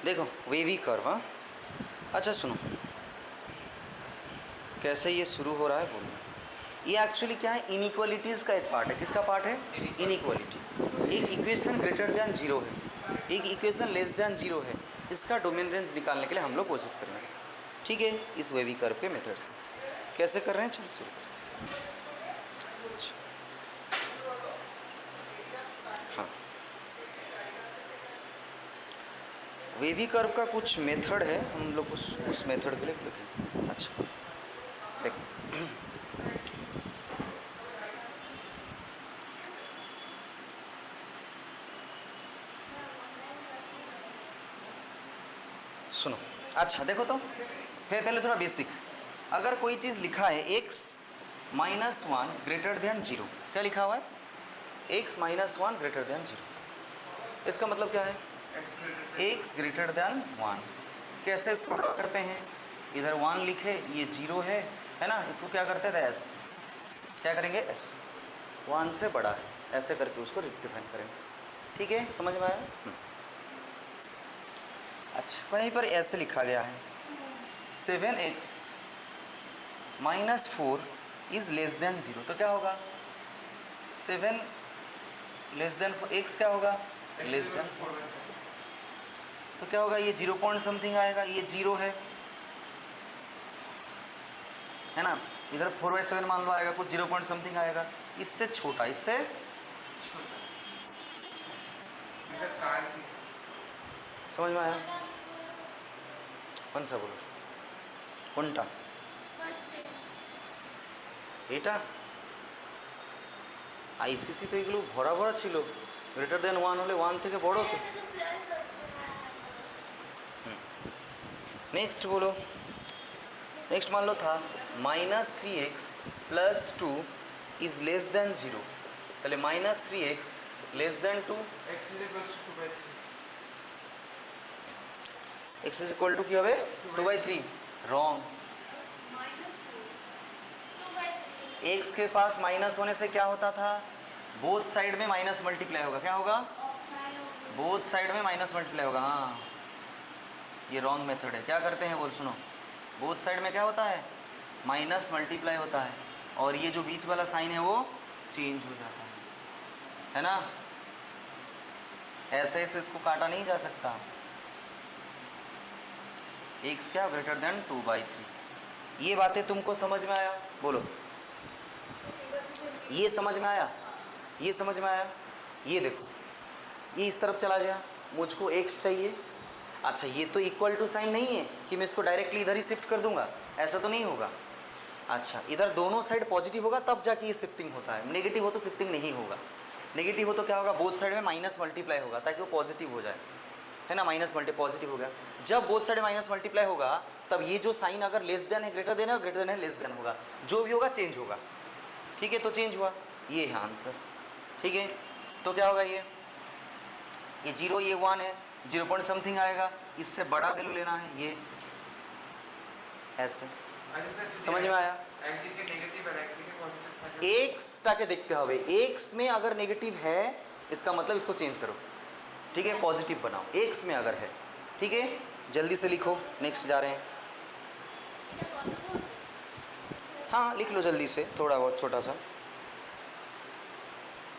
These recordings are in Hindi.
देखो वेवी कर्व। हाँ अच्छा सुनो, कैसे ये शुरू हो रहा है बोलो। ये एक्चुअली क्या है, इनइक्वालिटीज़ का एक पार्ट है। किसका पार्ट है? इनइक्वालिटी। एक इक्वेशन ग्रेटर दैन जीरो है, एक इक्वेशन लेस दैन जीरो है। इसका डोमेन रेंज निकालने के लिए हम लोग कोशिश करेंगे, ठीक है, इस वेवी कर्व के मेथड से। कैसे कर रहे हैं, चलो शुरू करते हैं। हाँ, वेवी कर्व का कुछ मेथड है, हम लोग उस मेथड के लिए देखें। अच्छा देखो, सुनो। अच्छा देखो तो फिर पहले थोड़ा बेसिक। अगर कोई चीज़ लिखा है x minus one greater than zero, क्या लिखा हुआ है? x minus one greater than zero, इसका मतलब क्या है? x greater than one. कैसे इसको ड्रॉ करते हैं? इधर वन लिखे, ये जीरो है ना, इसको क्या करते थे s, क्या करेंगे s, वन से बड़ा है, ऐसे करके उसको डिफाइन करेंगे, ठीक है, समझ में आया? अच्छा कहीं पर ऐसे लिखा गया है 7x minus four is less than zero, तो क्या होगा? 7 लेस देन x क्या होगा? लेस देन 4, तो क्या होगा? ये 0 पॉइंट समथिंग आएगा, ये जीरो है ना, इधर 4/7 मान लो आएगा, कुछ 0 पॉइंट समथिंग आएगा, इससे छोटा, इससे समझ में आया? कौन सा बोलो, কোনটা? এটা আইসিসি তো এগুলো ভরা ভরা ছিল, গ্রেটার দেন ওয়ান হলে ওয়ান থেকে বড় তো। नेक्स्ट बोलो, नेक्स्ट मान लो था minus three x plus two is less than zero, তাহলে minus three x less than two, x is equal to কি হবে? 2/3। रॉन्ग, एक्स के पास माइनस होने से क्या होता था? बोथ साइड में माइनस मल्टीप्लाई होगा, क्या होगा? बोथ साइड में माइनस मल्टीप्लाई होगा। हाँ ये रॉन्ग मेथड है, क्या करते हैं बोल सुनो, बोथ साइड में क्या होता है? माइनस मल्टीप्लाई होता है, और ये जो बीच वाला साइन है वो चेंज हो जाता है ना, ऐसे ऐसे इसको काटा नहीं जा सकता। एक्स क्या ग्रेटर देन 2/3। ये बातें तुमको समझ में आया? बोलो, ये समझ में आया? ये समझ में आया? ये देखो, ये इस तरफ चला गया, मुझको x चाहिए। अच्छा ये तो इक्वल टू साइन नहीं है कि मैं इसको डायरेक्टली इधर ही शिफ्ट कर दूंगा, ऐसा तो नहीं होगा। अच्छा इधर दोनों साइड पॉजिटिव होगा तब जाके ये शिफ्टिंग होता है, नेगेटिव हो तो शिफ्टिंग नहीं होगा। नेगेटिव हो तो क्या होगा? बोथ साइड में माइनस मल्टीप्लाई होगा ताकि वो पॉजिटिव हो जाए, है ना, माइनस मल्टी पॉजिटिव हो गया। जब बोथ साइड माइनस मल्टीप्लाई होगा तब ये जो साइन अगर लेस देन है ग्रेटर देन है, ग्रेटर देन है लेस देन होगा, जो भी होगा चेंज होगा, ठीक है, तो चेंज हुआ, ये है आंसर, ठीक है। तो क्या होगा? ये जीरो, ये वन है, 0 पॉइंट समथिंग आएगा, इससे बड़ा वैल्यू लेना है, ये ऐसे, समझ में आया? एक्सटाके देखते হবে, एक्स में अगर नेगेटिव है इसका मतलब इसको चेंज करो, ठीक है, पॉजिटिव बनाओ, एक्स में अगर है, ठीक है। जल्दी से लिखो, नेक्स्ट जा रहे हैं। हाँ लिख लो जल्दी से, थोड़ा बहुत छोटा सा,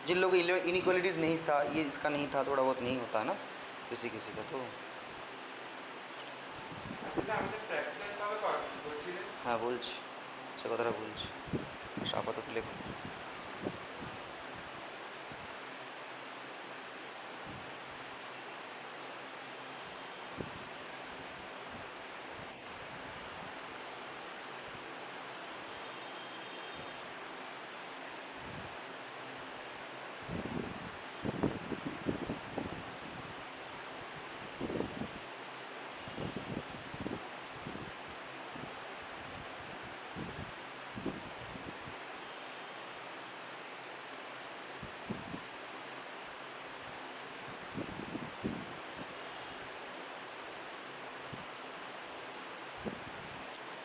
जिन लोगों को इनइक्वालिटीज़ नहीं था, ये इसका नहीं था, थोड़ा बहुत नहीं होता है ना किसी किसी का, तो हाँ বলছি সে কথাটা বলছি, আপাতত লেখো।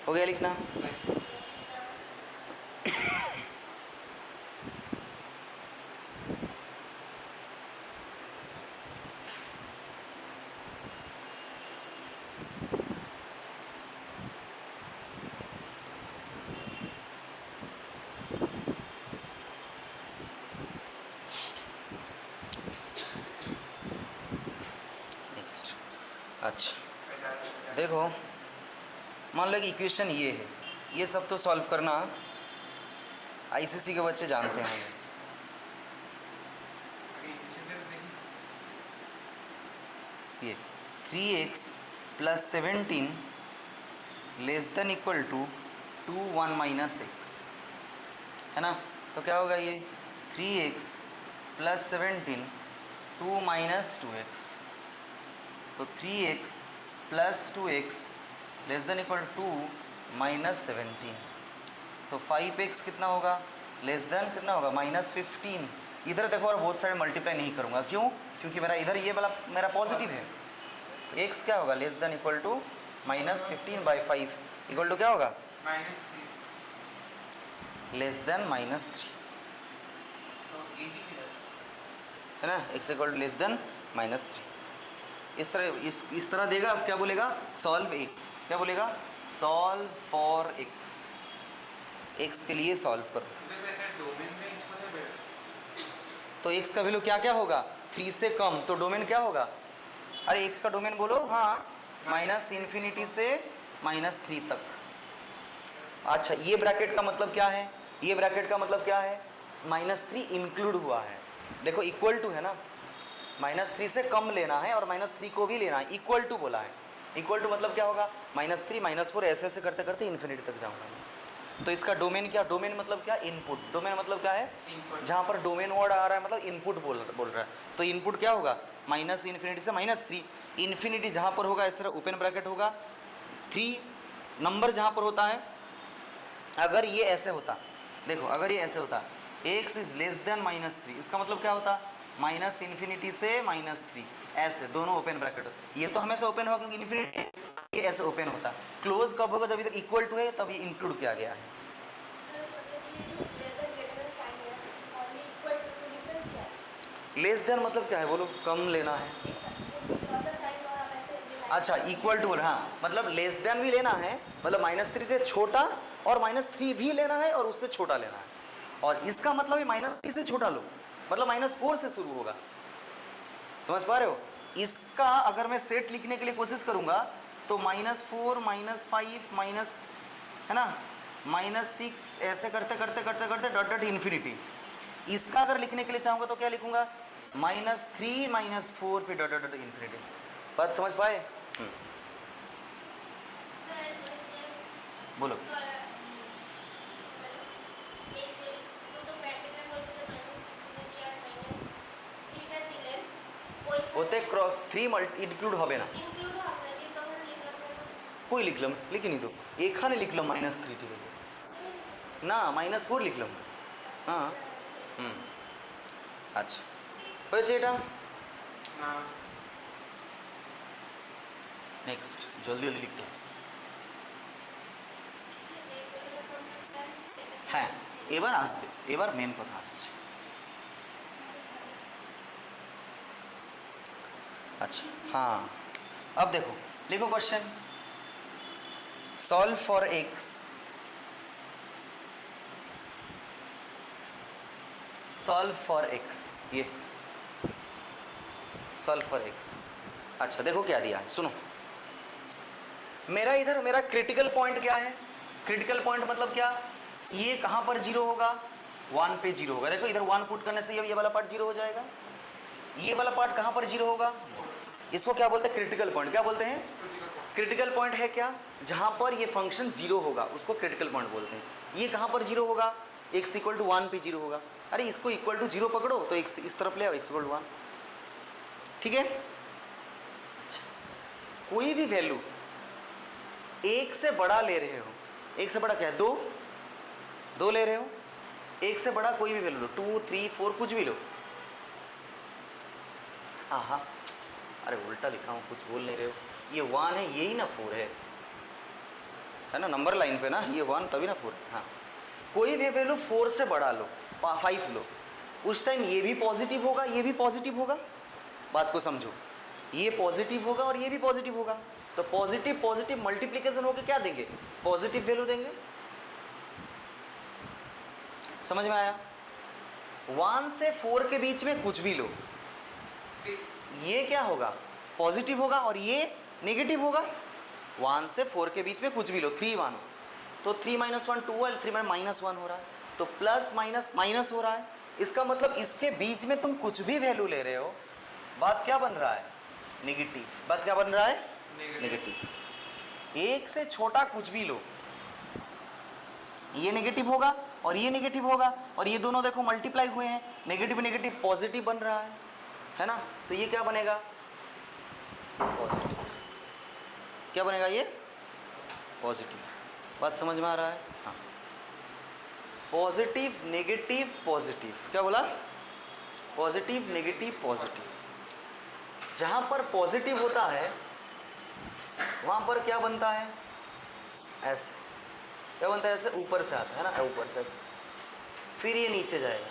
हो गया लिखना? अच्छा देखो, मान लो कि इक्वेशन ये है, ये सब तो सॉल्व करना आईसीसी के बच्चे जानते हैं। ये 3x + 17 <= 2 1 - x है ना। तो क्या होगा ये 3x + 17 2 - 2x, तो 3x + 2x <= 2 - 17, तो 5x कितना होगा कितना होगा -15। इधर देखो और बहुत सारे मल्टीप्लाई नहीं करूँगा, क्यों? क्योंकि मेरा इधर ये वाला मेरा पॉजिटिव है। x क्या होगा <= -15/5 = क्या होगा -3 है ना। x = -3 इस तरह देगा। अब क्या बोलेगा सॉल्व x, क्या बोलेगा सॉल्व फॉर x के लिए सॉल्व करो। तो x का वैल्यू क्या क्या होगा 3 से कम, तो डोमेन क्या होगा, अरे x का डोमेन बोलो, हाँ -∞ से -3 तक। अच्छा ये ब्रैकेट का मतलब क्या है, ये ब्रैकेट का मतलब क्या है -3 इंक्लूड हुआ है। देखो इक्वल टू है ना, -3 से कम लेना है और -3 को भी लेना है, इक्वल टू बोला है। इक्वल टू मतलब क्या होगा -3 -4 ऐसे ऐसे करते करते इन्फिनिटी तक जाऊंगा। तो इसका डोमेन क्या, डोमेन मतलब क्या इनपुट, डोमेन मतलब क्या है जहाँ पर डोमेन वर्ड आ रहा है मतलब इनपुट बोल रहा है। तो इनपुट क्या होगा -∞ से -3, इन्फिनिटी जहाँ पर होगा इस तरह ओपन ब्रैकेट होगा, 3 नंबर जहाँ पर होता है। अगर ये ऐसे होता, देखो अगर ये ऐसे होता x <= -3, इसका मतलब क्या होता -∞ से -3, ऐसे दोनों ओपन ब्रैकेट। ये तो हमेशा ओपन होगा क्योंकि इन्फिनिटी, ये ऐसे ओपन होता। क्लोज कब होगा जब इधर इक्वल टू है, तब ये इंक्लूड किया गया है। लेस देन मतलब क्या है बोलो, कम लेना है। अच्छा इक्वल टू, हाँ मतलब लेस देन भी लेना है, मतलब -3 से छोटा और -3 भी लेना है और उससे छोटा लेना है। और इसका मतलब है -3 से छोटा लो, मतलब -4 से शुरू होगा। समझ पा रहे हो? इसका अगर मैं सेट लिखने के लिए कोशिश करूंगा तो -4 -5 माइनस है ना -6 ऐसे करते करते करते करते डॉट डॉट इन्फिनिटी। इसका अगर लिखने के लिए चाहूंगा तो क्या लिखूंगा -3 -4 पे डॉट डॉट इन्फिनिटी। बात समझ पाए? बोलो। ওতে 3 ইনক্লুড হবে না, কই লিখলাম লিখিনি তো, এখানে লিখলাম -3 ঠিক আছে না -4 লিখলাম। হ্যাঁ আচ্ছা হয়েছে এটা। নেক্সট জলদি জলদি লিখতে। হ্যাঁ এবার আসবে, এবার মেন কথা আসছে। अच्छा हाँ अब देखो लिखो question, solve for x, solve for x, ये सॉल्व फॉर x। अच्छा देखो क्या दिया है सुनो, मेरा इधर मेरा क्रिटिकल पॉइंट क्या है, क्रिटिकल पॉइंट मतलब क्या, ये कहाँ पर 0 होगा 1 पे 0 होगा। देखो इधर 1 पुट करने से ये वाला पार्ट 0 हो जाएगा, ये वाला पार्ट कहाँ पर 0 होगा, इसको क्या बोलते हैं क्रिटिकल पॉइंट। क्या बोलते हैं क्रिटिकल पॉइंट है क्या, जहाँ पर ये फंक्शन 0 होगा उसको क्रिटिकल पॉइंट बोलते हैं। ये कहाँ पर 0 होगा x = 1 पे 0 होगा। अरे इसको इक्वल टू 0 पकड़ो तो x इस तरफ ले आओ, x = 1 ठीक है। अच्छा कोई भी वैल्यू 1 से बड़ा ले रहे हो, 1 से बड़ा क्या है 2 ले रहे हो, 1 से बड़ा कोई भी वैल्यू लो 2 3 4 कुछ भी लो। हाँ अरे उल्टा लिखा हूँ, कुछ बोल नहीं रहे हो, ये 1 है यही ना 4 है ना, नंबर लाइन पे ना ये 1 तभी ना 4 है। हाँ कोई भी वैल्यू 4 से बड़ा लो 5 लो, उस टाइम ये भी पॉजिटिव होगा ये भी पॉजिटिव होगा। बात को समझो, ये पॉजिटिव होगा और ये भी पॉजिटिव होगा, तो पॉजिटिव पॉजिटिव मल्टीप्लिकेशन होकर क्या देंगे पॉजिटिव वैल्यू देंगे। समझ में आया? 1 से 4 के बीच में कुछ भी लो, ये क्या होगा पॉजिटिव होगा और ये नेगेटिव होगा। 1 से 4 के बीच में कुछ भी लो, 3 मानो तो 3 - 1 2 है, 3 -1 हो रहा है, तो प्लस माइनस माइनस हो रहा है। इसका मतलब इसके बीच में तुम कुछ भी वैल्यू ले रहे हो, बात क्या बन रहा है? नेगेटिव। बात क्या बन रहा है? नेगेटिव। एक से छोटा कुछ भी लो, ये नेगेटिव होगा और ये नेगेटिव होगा, और ये दोनों देखो मल्टीप्लाई हुए हैं, नेगेटिव नेगेटिव पॉजिटिव बन रहा है ना? तो ये क्या बनेगा? पॉजिटिव। क्या बनेगा? ये पॉजिटिव। बात समझ में आ रहा है? हाँ। पॉजिटिव नेगेटिव पॉजिटिव, क्या बोला? Positive negative positive. जहां पर पॉजिटिव होता है वहां पर क्या बनता है? ऐसे। क्या बनता है? ऐसे ऊपर से आता है ना, ऊपर से ऐसे, फिर ये नीचे जाएगा,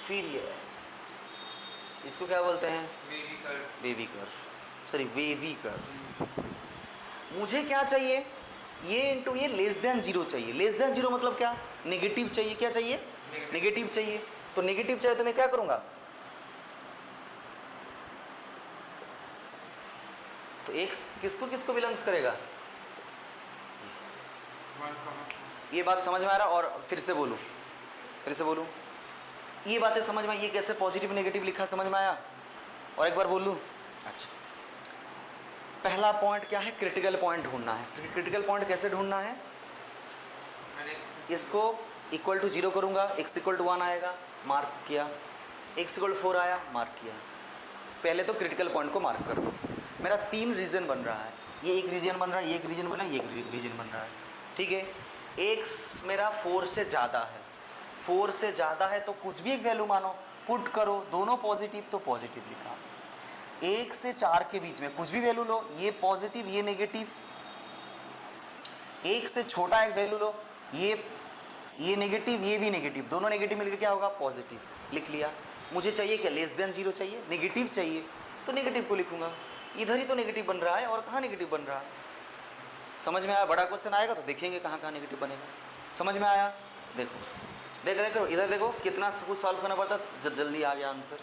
फिर ये ऐसे। इसको क्या बोलते हैं? Wavy curve. Sorry, wavy curve. मुझे क्या चाहिए? ये इंटू ये लेस देन 0 चाहिए। लेस देन 0 मतलब क्या? नेगेटिव चाहिए। क्या चाहिए? नेगेटिव चाहिए। तो नेगेटिव चाहिए तो मैं क्या करूंगा? तो x किसको किसको बिलोंग्स करेगा? ये बात समझ में आ रहा? और फिर से बोलूं, ये बातें समझ में? ये कैसे पॉजिटिव नेगेटिव लिखा, समझ में आया? और एक बार बोल लूं? अच्छा, पहला पॉइंट क्या है? क्रिटिकल पॉइंट ढूंढना है। क्रिटिकल पॉइंट कैसे ढूंढना है? इसको इक्वल टू 0 करूंगा, x = 1 आएगा, मार्क किया। x = 4 आया, मार्क किया। पहले तो क्रिटिकल पॉइंट को मार्क कर दो। मेरा 3 रीजन बन रहा है, ये एक रीजन बन रहा है, ये एक रीजन बन रहा है, ये एक रीजन बन रहा है, ठीक है। x मेरा 4 से ज़्यादा है, 4 से ज़्यादा है तो कुछ भी एक वैल्यू मानो, पुट करो, दोनों पॉजिटिव तो पॉजिटिव लिखा। 1 से 4 के बीच में कुछ भी वैल्यू लो, ये पॉजिटिव ये नेगेटिव। 1 से छोटा एक वैल्यू लो, ये नेगेटिव ये भी नेगेटिव, दोनों नेगेटिव मिलकर क्या होगा? पॉजिटिव। लिख लिया। मुझे चाहिए क्या? लेस देन 0 चाहिए, नेगेटिव चाहिए, तो नेगेटिव को लिखूंगा। इधर ही तो नेगेटिव बन रहा है, और कहाँ नेगेटिव बन रहा है? समझ में आया? बड़ा क्वेश्चन आएगा तो देखेंगे कहाँ कहाँ नेगेटिव बनेगा। समझ में आया? देखो देखो इधर देखो, कितना कुछ सॉल्व करना पड़ता, जल्दी आ गया आंसर।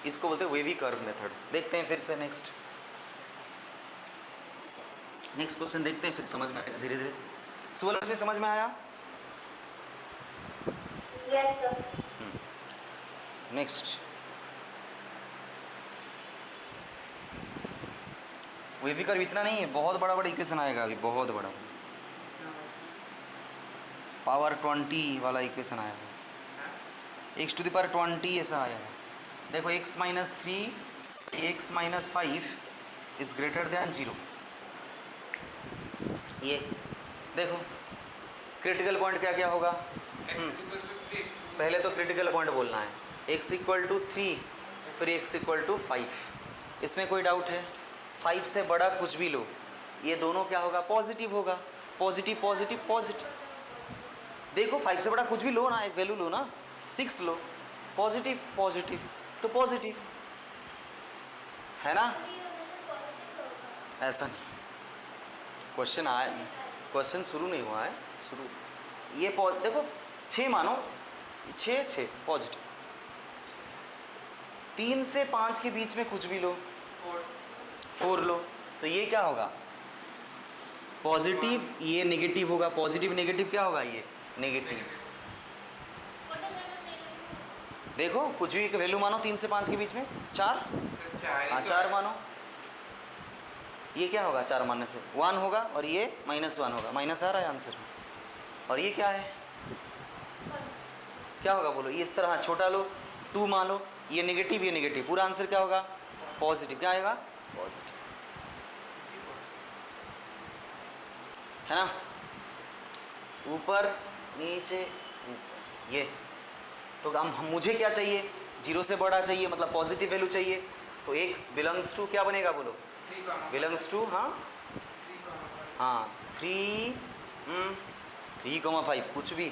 इसको बोलते हैं वेवी कर्व मेथड। देखते हैं फिर से नेक्स्ट क्वेश्चन देखते हैं, फिर समझ में आएगा धीरे धीरे। सुवर्ण में समझ में आया? Yes sir. Next wavy curve इतना नहीं है, बहुत बड़ा बड़ा इक्वेशन आएगा अभी, बहुत बड़ा पावर 20 वाला इक्वेशन आया है, x⁻20 ऐसा आया है। देखो x - 3 x - 5 is greater than 0। ये देखो क्रिटिकल पॉइंट क्या क्या होगा? पहले तो क्रिटिकल पॉइंट बोलना है, x = 3 फिर x = 5। इसमें कोई डाउट है? 5 से बड़ा कुछ भी लो, ये दोनों क्या होगा? पॉजिटिव होगा। Positive positive positive. देखो 5 से बड़ा कुछ भी लो ना, एक वैल्यू लो ना, 6 लो, पॉजिटिव पॉजिटिव तो पॉजिटिव है ना? ऐसा नहीं, क्वेश्चन आया नहीं, क्वेश्चन शुरू नहीं हुआ है, शुरू ये देखो 6 मानो, 6 पॉजिटिव। 3 से 5 के बीच में कुछ भी लो, 4 लो, तो ये क्या होगा? पॉजिटिव, ये नेगेटिव होगा। पॉजिटिव नेगेटिव क्या होगा? ये नेगेटिव। देखो कुछ भी एक वैल्यू मानो 3 से 5 के बीच में, 4 हाँ 4 मानो, ये क्या होगा? 4 मानने से 1 होगा, और ये -1 होगा, माइनस आ रहा है आंसर में। और ये क्या है? क्या होगा बोलो? ये इस तरह छोटा लो, 2 मान लो, ये नेगेटिव, पूरा आंसर क्या होगा? पॉजिटिव। क्या आएगा? पॉजिटिव, है ना? ऊपर नीचे ऊपर, ये तो हम मुझे क्या चाहिए? 0 से बड़ा चाहिए, मतलब पॉजिटिव वैल्यू चाहिए। तो x बिलोंग्स टू क्या बनेगा बोलो? बिलोंग्स टू हाँ 3,5 कुछ भी,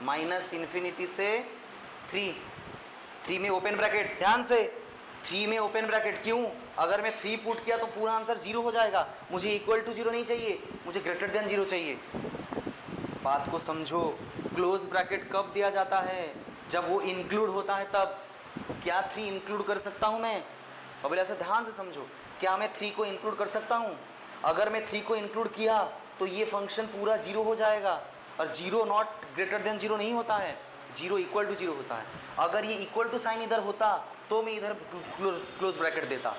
-∞ से 3 में ओपन ब्रैकेट, ध्यान से 3 में ओपन ब्रैकेट। क्यों? अगर मैं 3 पुट किया तो पूरा आंसर 0 हो जाएगा। मुझे इक्वल टू 0 नहीं चाहिए, मुझे ग्रेटर देन 0 चाहिए। बात को समझो। क्लोज ब्रैकेट कब दिया जाता है? जब वो इंक्लूड होता है तब। क्या 3 इंक्लूड कर सकता हूँ मैं? अब ऐसा ध्यान से समझो, क्या मैं 3 को इंक्लूड कर सकता हूँ? अगर मैं 3 को इंक्लूड किया तो ये फंक्शन पूरा 0 हो जाएगा, और 0 नॉट ग्रेटर देन 0 नहीं होता है, 0 इक्वल टू 0 होता है। अगर ये इक्वल टू साइन इधर होता तो मैं इधर क्लोज ब्रैकेट देता।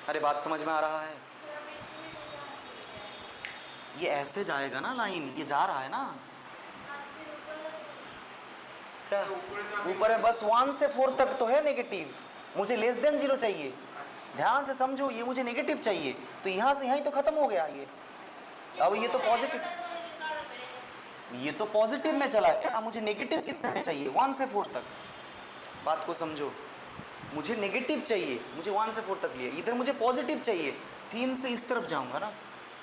अरे बात समझ में आ रहा है? ये ऐसे जाएगा ना लाइन, ये जा रहा है ना, क्या ऊपर है? बस 1 से 4 तक तो है नेगेटिव, मुझे लेस देन 0 चाहिए। ध्यान से समझो, ये मुझे नेगेटिव चाहिए, तो यहाँ से यहीं तो खत्म हो गया ये। अब ये तो पॉजिटिव, ये तो पॉजिटिव में चला गया, मुझे नेगेटिव कितना में चाहिए? 1 से 4 तक। बात को समझो, मुझे नेगेटिव चाहिए, मुझे 1 से 4 तक लिया, इधर मुझे पॉजिटिव चाहिए, 3 से इस तरफ जाऊंगा ना,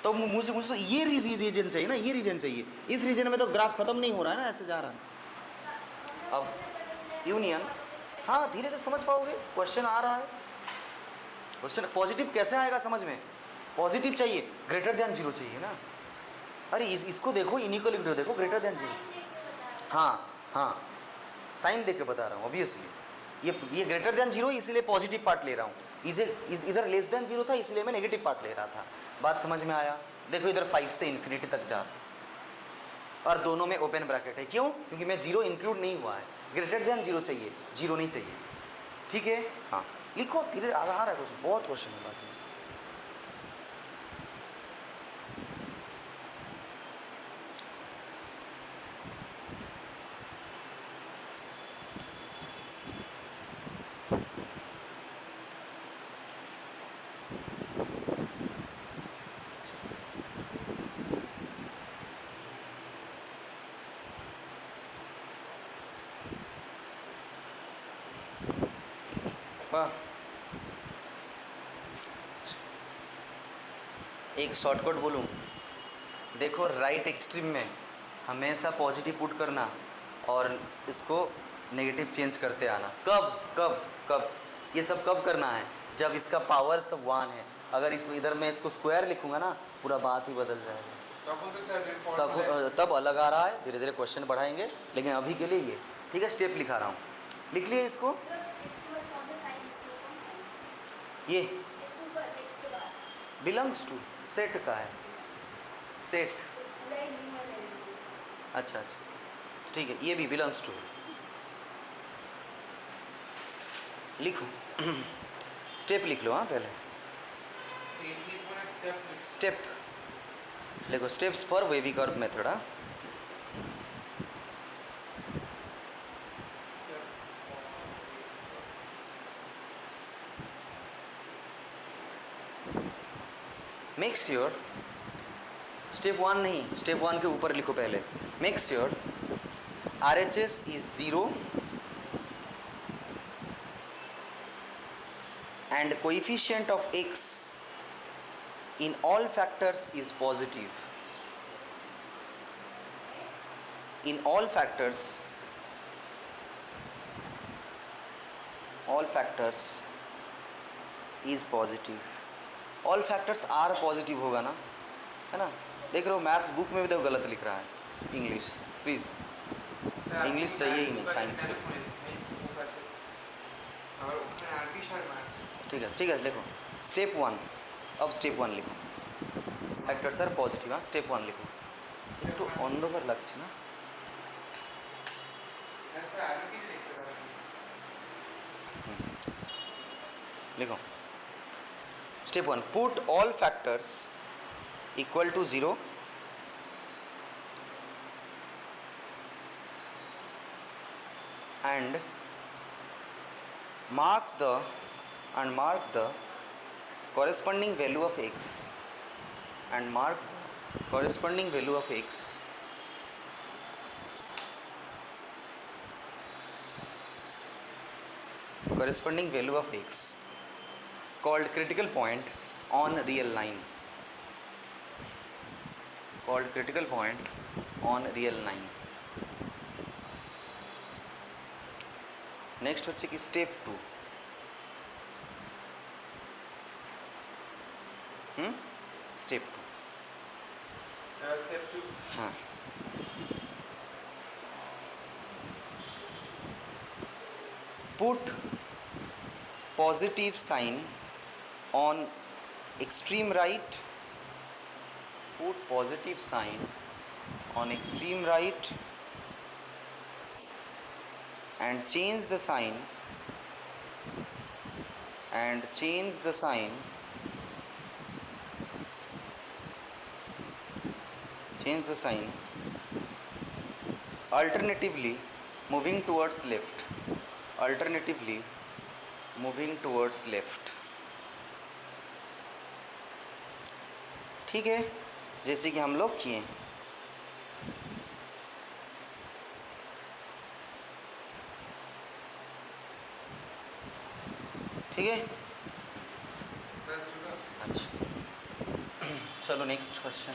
तो मुझे तो ये रीजन चाहिए ना, ये रीजन चाहिए। इस रीजन में तो ग्राफ खत्म नहीं हो रहा है ना, ऐसे जा रहा है। अब यूनियन, हाँ धीरे धीरे समझ पाओगे, क्वेश्चन आ रहा है। क्वेश्चन पॉजिटिव कैसे आएगा समझ में? पॉजिटिव चाहिए, ग्रेटर देन 0 चाहिए ना। अरे इसको देखो, इन्हीं को लिख दो, देखो ग्रेटर देन 0। हाँ हाँ, साइन देख के बता रहा हूँ ऑब्वियसली। ये ग्रेटर देन 0 इसलिए पॉजिटिव पार्ट ले रहा हूँ, इसे इधर लेस देन 0 था इसलिए मैं नेगेटिव पार्ट ले रहा था। बात समझ में आया? देखो इधर 5 से इन्फिनिटी तक जा, और दोनों में ओपन ब्रैकेट है। क्यों? क्योंकि मैं 0 इंक्लूड नहीं हुआ है, ग्रेटर देन 0 चाहिए, 0 नहीं चाहिए। ठीक है, हाँ लिखो, धीरे आ रहा है क्वेश्चन, बहुत क्वेश्चन है बाकी। एक शॉर्टकट बोलूँ, देखो राइट एक्सट्रीम में हमेशा पॉजिटिव पुट करना और इसको नेगेटिव चेंज करते आना। कब कब कब ये सब कब करना है? जब इसका पावर सब 1 है। अगर इस इधर मैं इसको स्क्वायर लिखूंगा ना, पूरा बात ही बदल जाएगा। तब अलग आ रहा है, धीरे धीरे क्वेश्चन बढ़ाएंगे, लेकिन अभी के लिए ये ठीक है, स्टेप लिखा रहा हूँ, लिख लिए इसको। ये बिलोंग्स टू सेट का है, सेट। अच्छा अच्छा ठीक है, ये भी बिलोंग्स टू। लिखो स्टेप लिख लो। हाँ पहले स्टेप लिखो, steps for wavy curve method. हाँ मेक श्योर, स्टेप 1 नहीं, स्टेप 1 के ऊपर लिखो पहले। Make sure RHS is 0 and coefficient of x in all factors is positive. In all factors is positive. All factors are positive होगा ना, है ना? देख रहे हो मैथ्स बुक में भी देखो गलत लिख रहा है। इंग्लिश प्लीज़, इंग्लिश चाहिए ही नहीं साइंस में। ठीक है ठीक है, लिखो स्टेप 1। अब स्टेप 1 लिखो, फैक्टर्स आर पॉजिटिव। हाँ स्टेप 1 लिखो, तो অন্ধকার লাগছে না। लिखो step 1, put all factors equal to 0 and mark the corresponding value of x and mark the corresponding value of x called critical point on real line, next হচ্ছে কি স্টেপ 2। स्टेप 2 हाँ put positive sign on extreme right, put positive sign on extreme right and change the sign alternatively moving towards left, ठीक है, जैसे कि हम लोग किए। ठीक है, अच्छा चलो next question.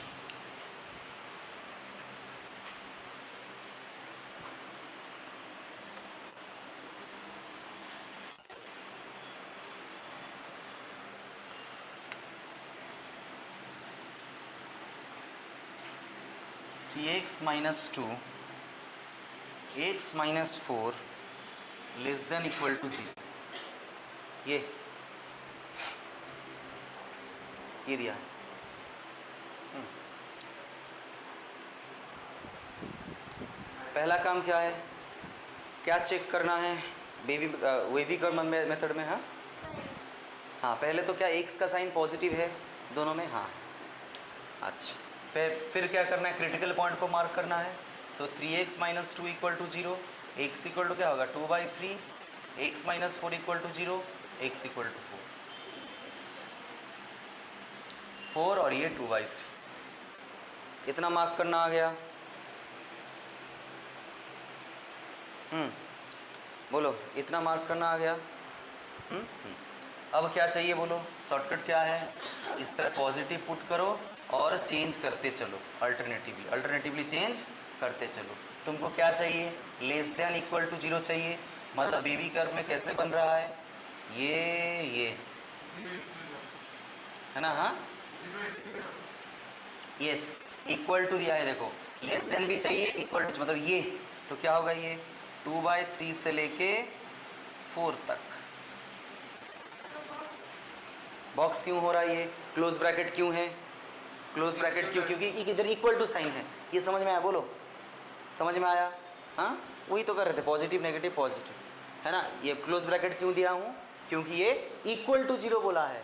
x minus 2 x minus 4 less than equal to 0, ये दिया है। पहला काम क्या है, क्या चेक करना है वेवी कर्व मेथड में? हाँ पहले तो क्या x का साइन पॉजिटिव है दोनों में? हाँ अच्छा, फिर क्या करना है, क्रिटिकल पॉइंट को मार्क करना है। तो 3x minus 2 equal to 0, x equal to क्या होगा 2/3, x minus 4 equal to 0, x equal to 4 और ये 2/3, इतना मार्क करना आ गया। बोलो, इतना मार्क करना आ गया। अब क्या चाहिए बोलो, शॉर्टकट क्या है, इस तरह पॉजिटिव पुट करो और चेंज करते चलो, अल्टरनेटिवली चेंज करते चलो। तुमको क्या चाहिए, लेस देन इक्वल टू 0 चाहिए, मतलब बेबी कर्व में कैसे बन रहा है, ये है ना? हाँ यस, इक्वल टू दिया है, देखो लेस देन भी चाहिए, इक्वल टू मतलब ये, तो क्या होगा ये 2/3 से लेके 4 तक। बॉक्स क्यों हो रहा है, ये क्लोज ब्रैकेट क्यों है, क्लोज ब्रैकेट क्यों, क्योंकि इधर इक्वल टू साइन है। ये समझ में आया? बोलो समझ में आया? हाँ वही तो कर रहे थे, पॉजिटिव नेगेटिव पॉजिटिव, है ना? ये क्लोज ब्रैकेट क्यों दिया हूँ, क्योंकि ये इक्वल टू 0 बोला है,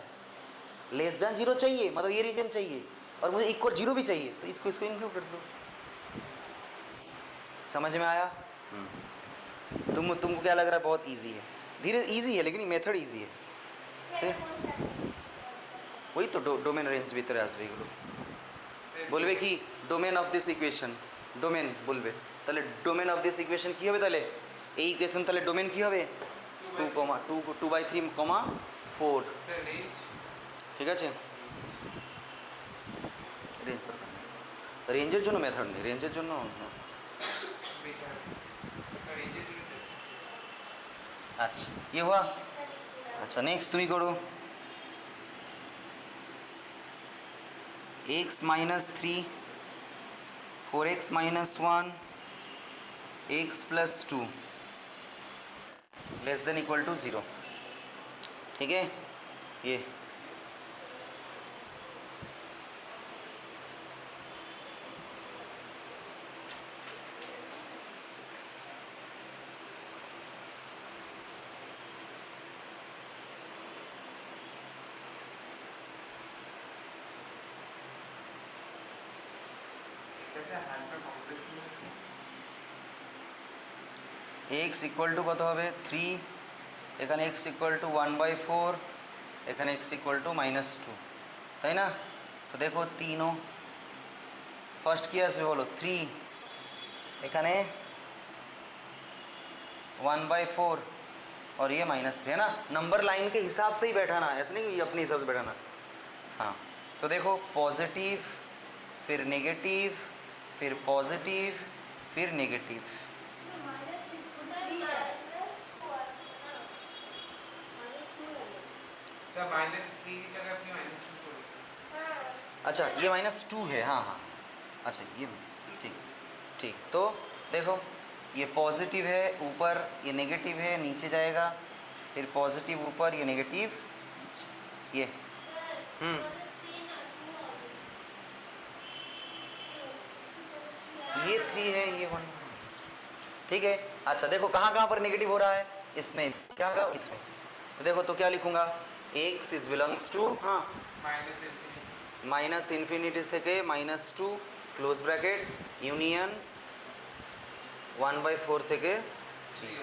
लेस देन 0 चाहिए, मतलब ये रीजन चाहिए, और मुझे इक्वल 0 भी चाहिए, तो इसको इंक्लूड कर दो। समझ में आया? तुमको क्या लग रहा है बहुत ईजी है? धीरे ईजी है, लेकिन मेथड ईजी है। वही तो डोमेन रेंज ভিতরে আসবে এগুলো, বলবে কি domain of this equation, domain বলবে, তাহলে ডোমেন অফ দিস ইকুয়েশন কী হবে, তাহলে এই ইকুয়েশন তাহলে ডোমেন কী হবে 2/3, 4, ঠিক আছে? রেঞ্জ দরকার নেই, রেঞ্জের জন্য মেথড নেই, রেঞ্জের জন্য अच्छा ये हुआ। अच्छा नेक्स्ट तुम ही करो, x minus 3, 4x minus 1, x plus 2 less than equal to 0, ठीक है? ये x ইকুয়াল টু কত হবে 3, এখানে x ইকুয়াল টু 1/4, এখানে x ইকুয়াল টু -2, তাই না? তো দেখো तीनों ফার্স্ট কি আসবে বলো 3, এখানে 1/4 और ये -3, है ना? नंबर लाइन के हिसाब से ही बैठाना है, ऐसे नहीं कि अपने हिसाब से बैठाना। हाँ तो देखो पॉजिटिव, फिर नेगेटिव, फिर पॉजिटिव, फिर नेगेटिव। अच्छा ये -2 है, हाँ हाँ अच्छा ये ठीक ठीक। तो देखो ये पॉजिटिव है ऊपर, ये नेगेटिव है नीचे जाएगा, फिर पॉजिटिव ऊपर, ये नेगेटिव ये ये 3 है, ये 1, ठीक है। अच्छा देखो कहाँ कहाँ पर नेगेटिव हो रहा है, इसमें क्या होगा, इसमें। तो देखो तो क्या लिखूंगा, x इज बिलोंग्स टू, हाँ माइनस इन्फिनिटी থেকে -2 क्लोज ब्रैकेट यूनियन 1/4 থেকে 3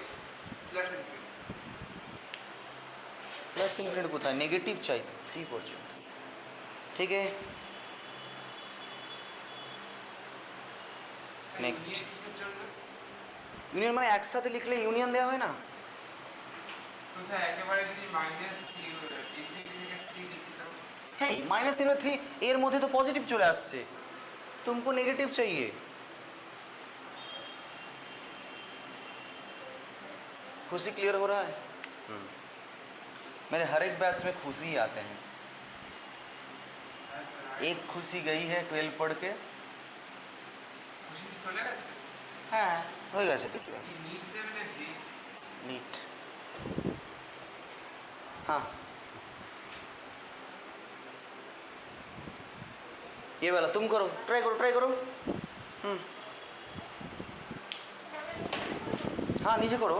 प्लस इन्फिनिटी কোথায়, নেগেটিভ চাই তো 3 পর্যন্ত, ঠিক है। নেক্সট ইউনিয়ন মানে একসাথে লিখলে ইউনিয়ন দেওয়া হয় না, হ্যাঁ -3 এর মধ্যে তো পজিটিভ চলে আসছে, तुमको नेगेटिव चाहिए, खुशी क्लियर हो रहा है। मेरे हर एक बैच में खुशी ही आते हैं, एक खुशी गई है 12 पढ़ के, हाँ हो गया से नीट, हाँ ये वाला तुम करो, ट्राई करो ट्राई करो, हाँ नीचे करो,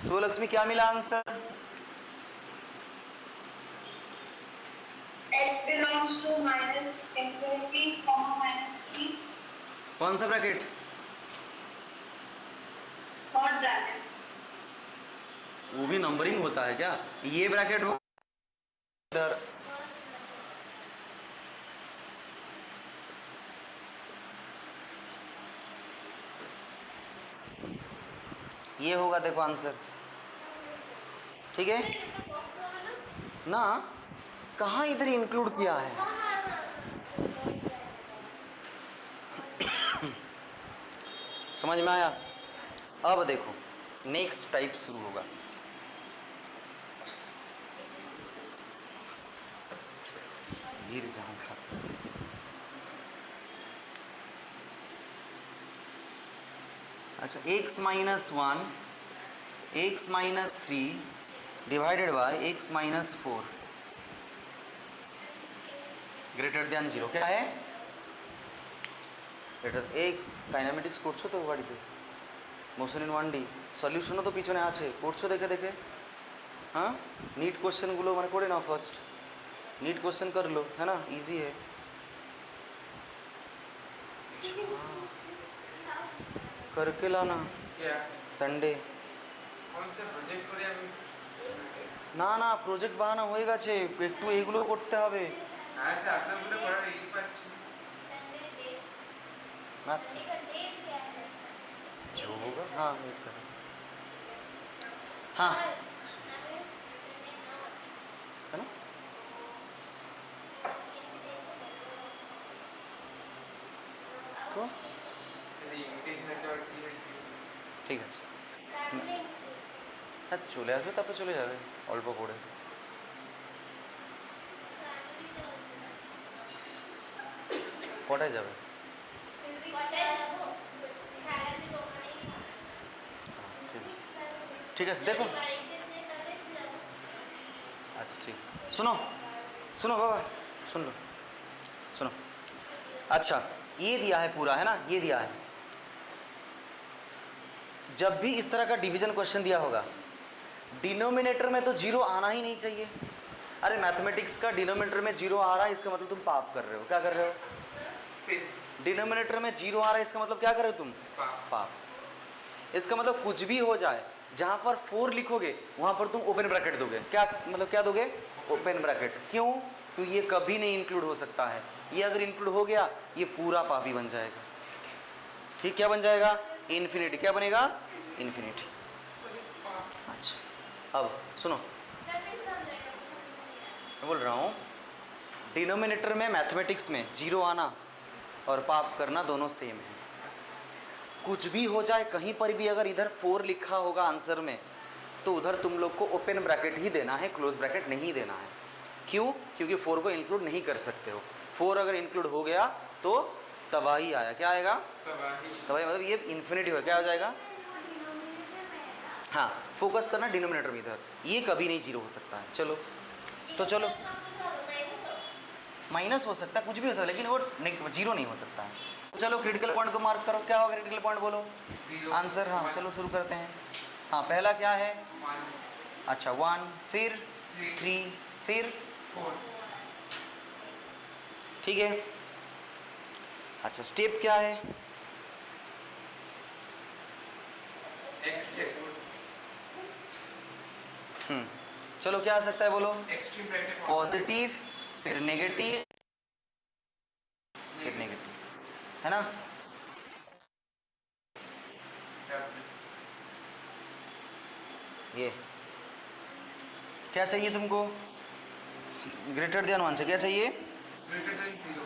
सुलक्ष्मी क्या मिला answer, x belongs to -infinity, -3, कौन सा ब्रैकेट, थर्ड ब्रैकेट, वो भी नंबरिंग होता है क्या, ये ब्रैकेट हो इधर, ये होगा देखो आंसर, ठीक है ना, कहाँ इधर इंक्लूड किया है, समझ में आया। अब देखो नेक्स्ट टाइप शुरू होगा, गिर जाऊंगा, अच्छा x -1 x -3 divided by x -4 greater then 0 क्या है, ग्रेटर एक काइनेमेटिक्स করছো তো বাড়িতে, মোশন ইন 1D সলিউশনও তো পিছনে আছে, করছো দেখে দেখে। हाँ नीट क्वेश्चन गुलो मैंने करे ना फर्स्ट नीट क्वेश्चन कर लो है ना, इजी है। करके लाना क्या संडे कौन से प्रोजेक्ट করে আমি না না প্রজেক্ট বানানো হয়ে গেছে, একটু এইগুলো করতে হবে। হ্যাঁ স্যার আপনাগুলো করার এই পাচ্ছি मैथ्स जो होगा हाँ वेट कर हाँ है ना। তো এই ইনভিটেশন আছে আর কি ঠিক আছে, হ্যাঁ চলে আসবে তারপরে চলে যাবে অল্প করে। কটায় যাবে? ঠিক আছে দেখো, अच्छा ठीक, सुनो सुनो बाबा सुन लो, सुनो। अच्छा ये दिया है पूरा है ना, ये दिया है। जब भी इस तरह का डिवीजन क्वेश्चन दिया होगा, डिनोमिनेटर में तो जीरो आना ही नहीं चाहिए। अरे मैथमेटिक्स का डिनोमिनेटर में जीरो आ रहा है, इसका मतलब तुम पाप कर रहे हो। क्या कर रहे हो? डिनोमिनेटर में जीरो आ रहा है, इसका मतलब क्या कर रहे हो तुम? पाप। इसका मतलब कुछ भी हो जाए, जहाँ पर 4 लिखोगे वहाँ पर तुम ओपन ब्रैकेट दोगे। क्या मतलब क्या दोगे? Open bracket. क्यों? क्योंकि ये कभी नहीं इंक्लूड हो सकता है। ये अगर इंक्लूड हो गया ये पूरा पापी बन जाएगा। ठीक, क्या बन जाएगा? इन्फिनिटी। क्या बनेगा? इन्फिनिटी। अच्छा अब सुनो, मैं बोल रहा हूँ डिनोमिनेटर में मैथमेटिक्स में जीरो आना और पाप करना दोनों सेम है। कुछ भी हो जाए, कहीं पर भी अगर इधर 4 लिखा होगा आंसर में, तो उधर तुम लोग को ओपन ब्रैकेट ही देना है, क्लोज ब्रैकेट नहीं देना है। क्यों? क्योंकि 4 को इंक्लूड नहीं कर सकते हो। 4 अगर इंक्लूड हो गया तो तबाही आया। क्या आएगा? तबाही मतलब ये इन्फिनिटी हो, क्या हो जाएगा? हाँ फोकस करना डिनोमिनेटर में इधर, ये कभी नहीं जीरो हो सकता है। चलो तो चलो, माइनस हो सकता है, कुछ भी हो सकता है, लेकिन वो जीरो नहीं हो सकता है। चलो क्रिटिकल पॉइंट को मार्क करो। क्या होगा क्रिटिकल पॉइंट? बोलो आंसर। हाँ चलो शुरू करते हैं। हाँ पहला क्या है? अच्छा 1, फिर 3, फिर 4 ठीक है। अच्छा स्टेप क्या है? एक्स चेक चलो क्या आ सकता है? बोलो एक्सट्रीम ब्रैकेट पॉजिटिव, फिर नेगेटिव, फिर नेगेटिव, है ना। ये क्या चाहिए तुमको? ग्रेटर देन 1 से क्या चाहिए? ग्रेटर देन 0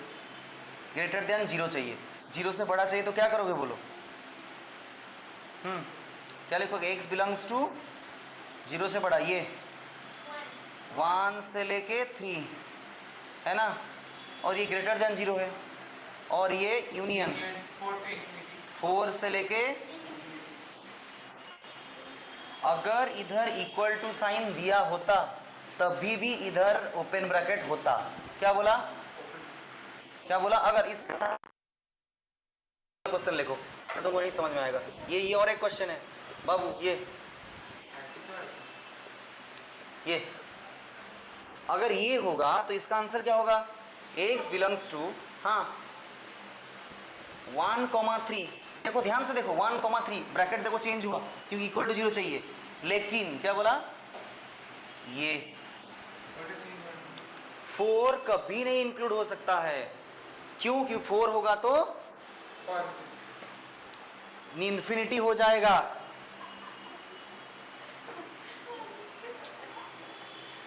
ग्रेटर देन 0 चाहिए। 0 से बड़ा चाहिए तो क्या करोगे? बोलो क्या लिखोगे? x बिलोंग्स टू 0 से बड़ा, ये 1 से लेके 3 है ना, और ये ग्रेटर देन 0 है, और ये यूनियन 4 से लेके, अगर इधर इक्वल टू साइन दिया होता तभी भी इधर ओपन ब्रैकेट होता। क्या बोला? क्या बोला? अगर इस क्वेश्चन लिखो तो तुमको नहीं समझ में आएगा। ये और एक क्वेश्चन है बाबू, ये अगर ये होगा तो इसका आंसर क्या होगा? x belongs to 1,3। देखो ध्यान से देखो, 1,3 ब्रैकेट देखो चेंज हुआ क्योंकि इक्वल टू 0 चाहिए, लेकिन क्या बोला? ये 4 कभी नहीं इंक्लूड हो सकता है। क्यों? क्यों 4 होगा तो इन्फिनिटी हो जाएगा।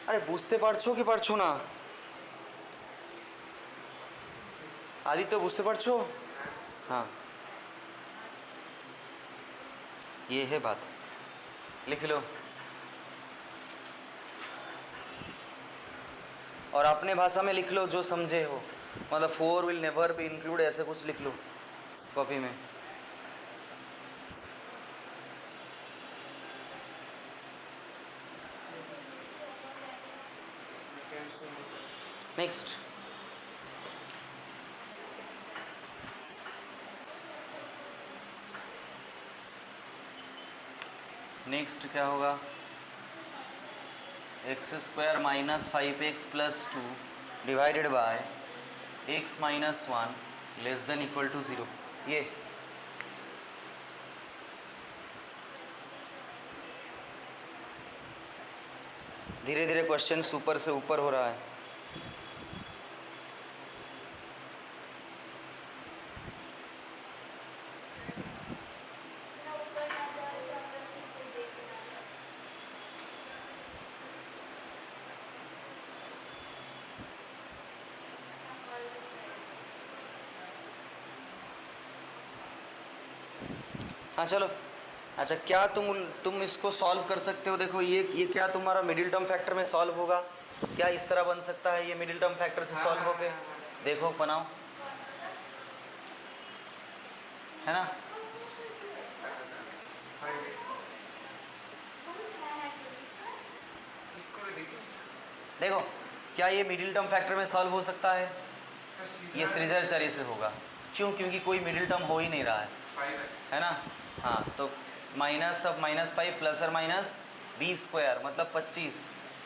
अरे বুঝতে পারছো কি পারছো না? आदित्य বুঝতে পারছো? हाँ ये है बात, लिख लो और अपने भाषा में लिख लो जो समझे हो। मतलब 4 विल नेवर बी इंक्लूड, ऐसे कुछ लिख लो कॉपी में। नेक्स्ट नेक्स्ट क्या होगा, x square minus 5x plus 2 divided by x minus 1 less than equal to 0। ये धीरे धीरे क्वेश्चन ऊपर से ऊपर हो रहा है। हाँ चलो, अच्छा क्या तुम इसको सॉल्व कर सकते हो? देखो ये क्या तुम्हारा मिडिल टर्म फैक्टर में सॉल्व होगा? क्या इस तरह बन सकता है ये मिडिल टर्म फैक्टर से सॉल्व हो के? देखो बनाओ, है ना? देखो क्या ये मिडिल टर्म फैक्टर में सॉल्व हो सकता है? ये त्रिज्या से होगा। क्यों? क्योंकि कोई मिडिल टर्म हो ही नहीं रहा है ना? हाँ, तो माइनस ऑफ माइनस 5 प्लस और माइनस बी स्क्वायर मतलब 25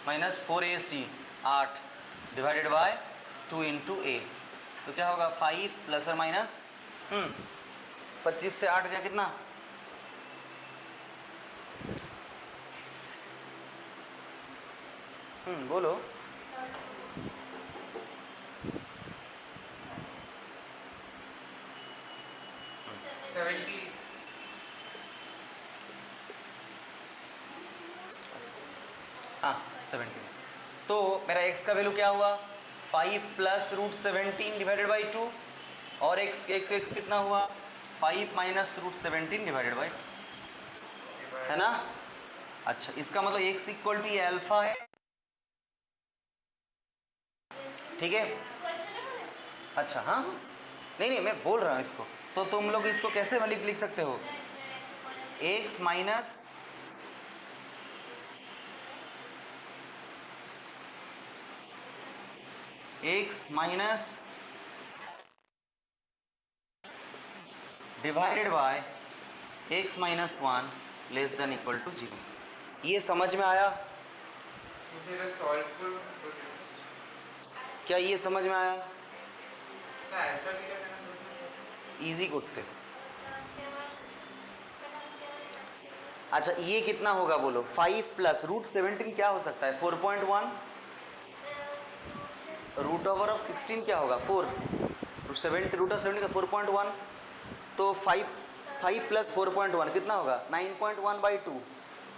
minus 4ac 8 divided by 2 into a. तो क्या होगा 5 प्लस और माइनस 25 से 8 गया कितना? बोलो। हाँ 17। तो मेरा x का वैल्यू क्या हुआ? 5 प्लस रूट 17 डिवाइडेड बाई 2 और x कितना हुआ? 5 माइनस रूट 17 डिवाइडेड बाई 2, है ना? अच्छा इसका मतलब x इक्वल टू ये अल्फा है, ठीक है? अच्छा हाँ, नहीं मैं बोल रहा हूँ इसको, तो तुम लोग इसको कैसे लिख सकते हो? x minus x minus divided by x minus 1 less than equal to 0। ये समझ में आया? क्या ये समझ में आया? इजी करते। अच्छा ये कितना होगा बोलो? 5 प्लस रूट 17 क्या हो सकता है? 4.1। रूट ओवर ऑफ 16 क्या होगा? 4। रूट ऑफ 17 का 4.1। तो 5 प्लस 4.1 कितना होगा? 9.1 बाई 2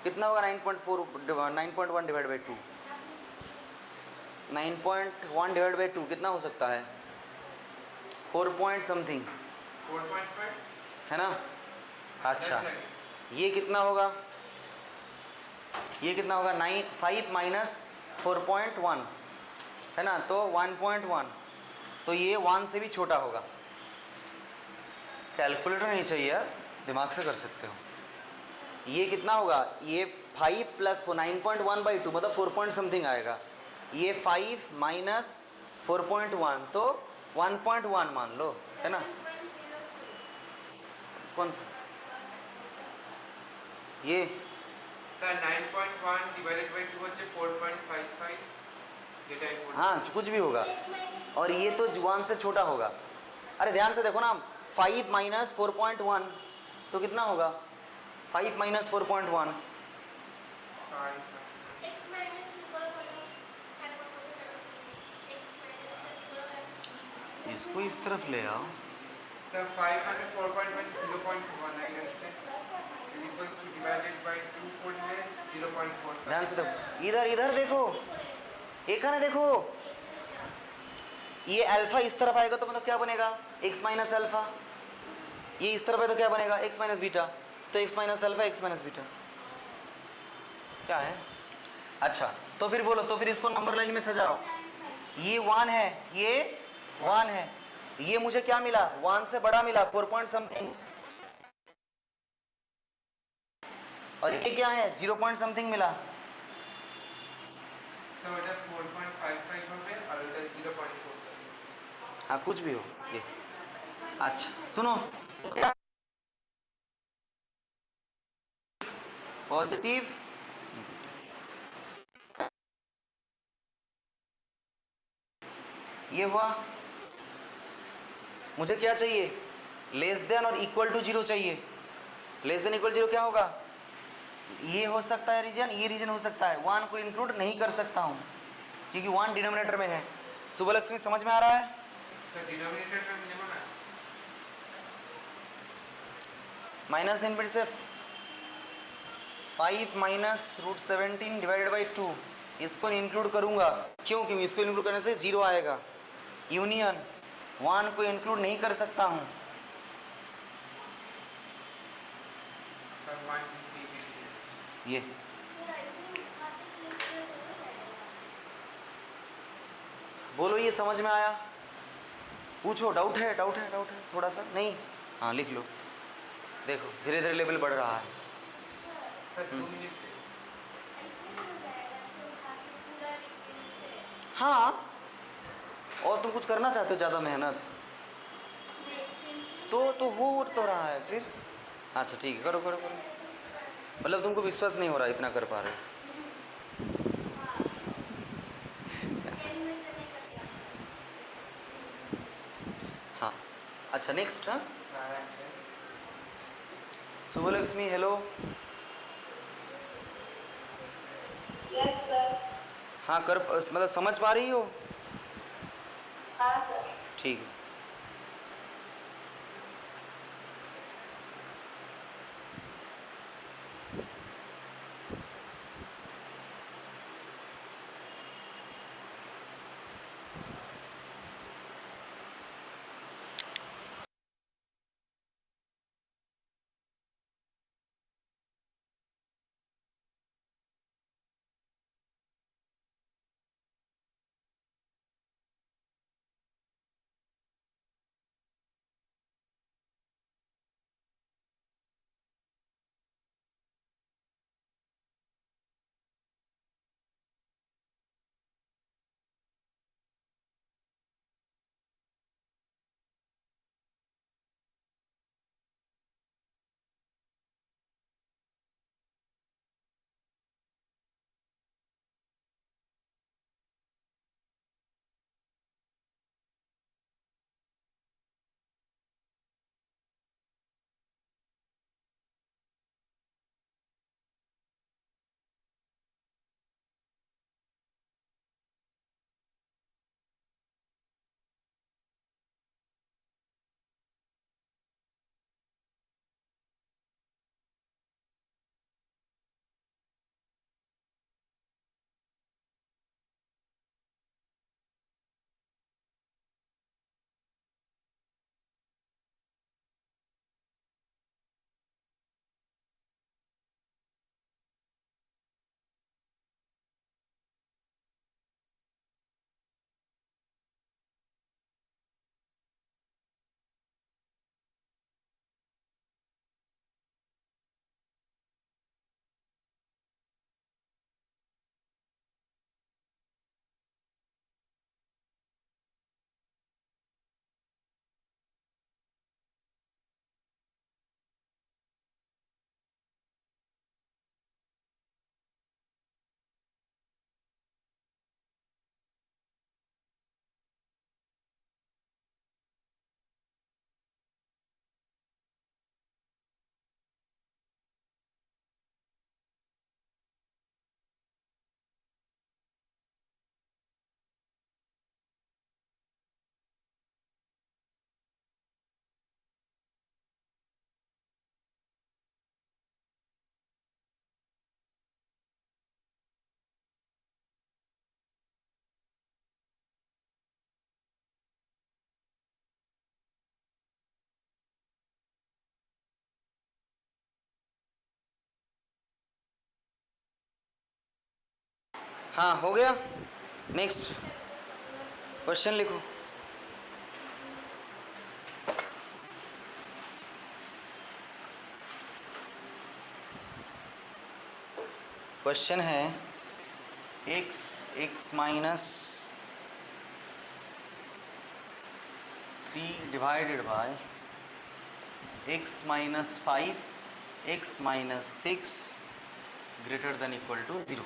कितना होगा? 9.1 डिवाइड बाई 2। 9.1 डिवाइड बाई 2 कितना हो सकता है? 4 पॉइंट समथिंग, 4.5 है ना? अच्छा ये कितना होगा? ये कितना होगा? 5 माइनस 4.1 है ना, तो 1.1। तो ये 1 से भी छोटा होगा। कैलकुलेटर नहीं चाहिए यार, दिमाग से कर सकते हो। ये कितना होगा? ये 5 प्लस 9.1 बाई 2 मतलब 4 पॉइंट समथिंग आएगा। ये 5 माइनस 4.1 तो 1.1 मान लो, है ना? कौन सा? ये सर 9.1 डिवाइडेड बाय 2 হচ্ছে 4.55 যেটা हाँ कुछ भी होगा, और ये तो 1 से छोटा होगा। अरे ध्यान से देखो ना, 5 माइनस 4.1 तो कितना होगा? 5 माइनस 4.1 इसको इस तरफ ले आओ। सर 5 माइनस 4.1 0.19 আসছে इक्वल्स टू डिवाइडेड बाय 2 করলে 0.4। ध्यान से देखो, इधर देखो, एक ना देखो, ये अल्फा इस तरफ आएगा तो मतलब क्या बनेगा? x minus alpha. ये इस तरफ है तो क्या बनेगा? x minus beta. तो x minus alpha x minus beta क्या है? अच्छा तो फिर बोलो, तो फिर इसको नंबर लाइन में सजाओ। ये 1 है, ये 1 है, ये मुझे क्या मिला? 1 से बड़ा मिला 4 पॉइंट समथिंग, और ये क्या है? 0 पॉइंट समथिंग मिला। सर এটা 4.55 হবে আর এটা 0.4। हाँ कुछ भी हो ये। अच्छा सुनो, पॉजिटिव, ये हुआ। मुझे क्या चाहिए, लेस देन और इक्वल टू 0 चाहिए। लेस देन इक्वल 0 क्या होगा, ये हो सकता है रीजन, ये रीजन हो सकता है। 1 को इंक्लूड नहीं कर सकता हूँ क्योंकि 1 डिनोमिनेटर में है। शुभलक्ष्मी समझ में आ रहा है? सर डिनोमिनेटर का नियम ना, माइनस इनवर्स से 5 माइनस रूट 17 डिवाइडेड बाई 2, इसको इंक्लूड करूंगा। क्यों? क्योंकि इसको इंक्लूड करने से 0 आएगा। यूनियन 1 को इंक्लूड नहीं कर सकता हूँ। सर 1 3 ये बोलो, ये समझ में आया? पूछो, डाउट है? डाउट है? डाउट है थोड़ा सा? नहीं? हाँ लिख लो। देखो धीरे धीरे लेवल बढ़ रहा है। सर 2 मिनट दे। हाँ, और तुम कुछ करना चाहते हो ज़्यादा मेहनत तो हो तो रहा है फिर। अच्छा ठीक है, करो करो करो। मतलब तुमको विश्वास नहीं हो रहा इतना कर पा रहे हो। ऐसा। हाँ अच्छा, नेक्स्ट। हाँ शुभलक्ष्मी हेलो। Yes sir. हाँ कर, मतलब समझ पा रही हो? हाँ सर। ठीक है। हाँ हो गया। नेक्स्ट क्वेश्चन लिखो। क्वेश्चन है x minus 3 divided by x minus 5 x minus 6 greater than equal to 0।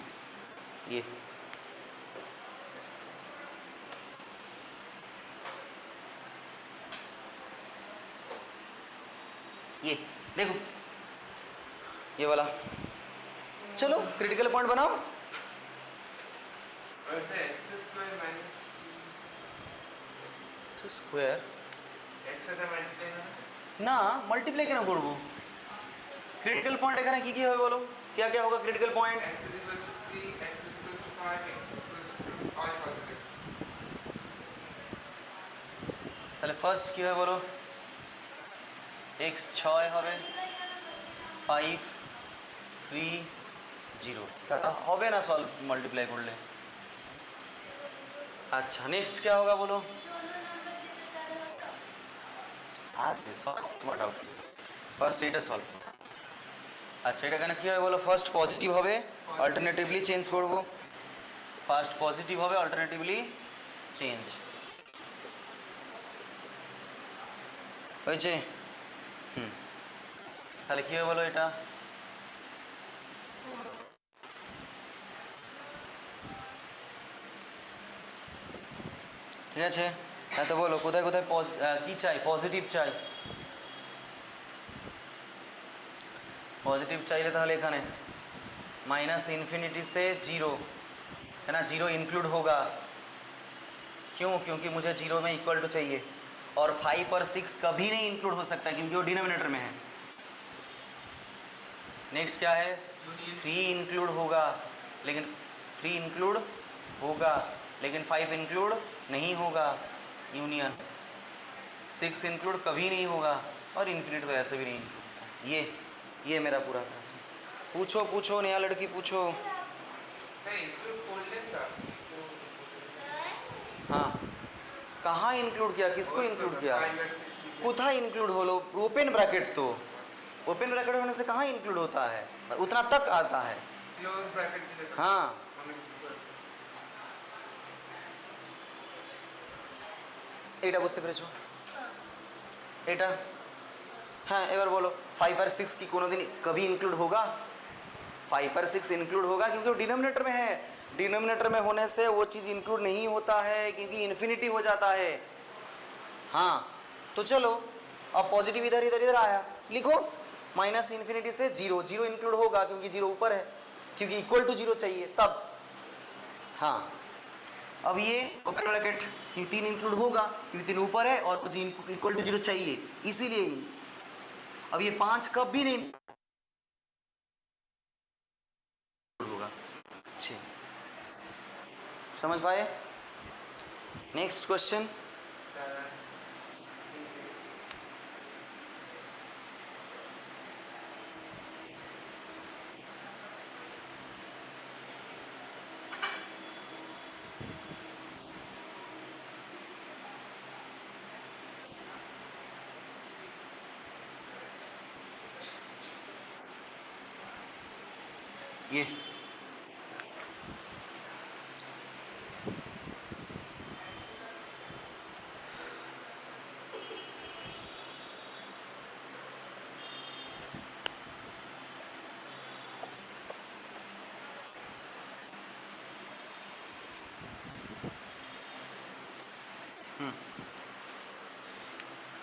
ये देखो ये वाला, चलो क्रिटिकल पॉइंट बनाओ। वैसे x square minus square x से मल्टीप्लाई ना मल्टीप्लाई केन করব क्रिटिकल पॉइंट এখানে কি কি হবে বলো, क्या क्या होगा critical point? x is equal to 3, x is equal to 5, x is equal to 6, all positive। তাহলে ফার্স্ট কি হবে বলো, x 6 হবে, 5 3 0 কাটা হবে না সলভ মাল্টিপ্লাই করলে। আচ্ছা নেক্সট क्या होगा बोलो, आज সলভ তোমার ফার্স্ট এটা সলভ। আচ্ছা এটা কেন কি হবে বলো, ফার্স্ট পজিটিভ হবে অল্টারনেটিভলি চেঞ্জ করব, ফার্স্ট পজিটিভ হবে অল্টারনেটিভলি চেঞ্জ হয়েছে। তাহলে কি হবে বলো এটা, ঠিক আছে। হ্যাঁ তো বলো কোথায় কোথায় কি চাই, পজিটিভ চাই, पॉजिटिव चाहिए ताहले एखाने माइनस इन्फिनिटी से 0 है ना, 0 इंक्लूड होगा, क्यों? क्योंकि मुझे 0 में इक्वल टू चाहिए, और 5 और 6 कभी नहीं इंक्लूड हो सकता क्योंकि वो डिनोमिनेटर में है। नेक्स्ट क्या है, 3 इंक्लूड होगा लेकिन 3 इंक्लूड होगा लेकिन 5 इंक्लूड नहीं होगा, यूनियन 6 इंक्लूड कभी नहीं होगा, और इन्फिनिटी तो ऐसे भी नहीं इंक्लूड होता। ये मेरा पूरा ग्राफ है। पूछो पूछो नया लड़की पूछो। सही इंक्लूड कर लेगा। हाँ कहाँ इंक्लूड किया, किसको इंक्लूड किया, कुथा इंक्लूड हो लो, ओपन ब्रैकेट तो ओपन ब्रैकेट होने से कहाँ इंक्लूड होता है, उतना तक आता है। क्लोज ब्रैकेट की जगह हाँ এটা বুঝতে পেরেছো, এটা हाँ এবার बोलो 5 और 6 की कोनो दिन कभी इंक्लूड होगा, 5 और 6 इंक्लूड होगा क्योंकि वो डिनोमिनेटर में है, डिनोमिनेटर में होने से वो चीज़ इंक्लूड नहीं होता है क्योंकि इन्फिनिटी हो जाता है। हाँ तो चलो अब पॉजिटिव इधर इधर इधर आया, लिखो माइनस इन्फिनिटी से 0, 0 इंक्लूड होगा क्योंकि 0 ऊपर है, क्योंकि इक्वल टू 0 चाहिए तब। हाँ अब ये ओपन ब्रैकेट 3 इंक्लूड होगा क्योंकि 3 ऊपर है और कुछ इक्वल टू 0 चाहिए, इसीलिए अब ये 5 कब भी नहीं होगा। समझ पाए? नेक्स्ट क्वेश्चन, ये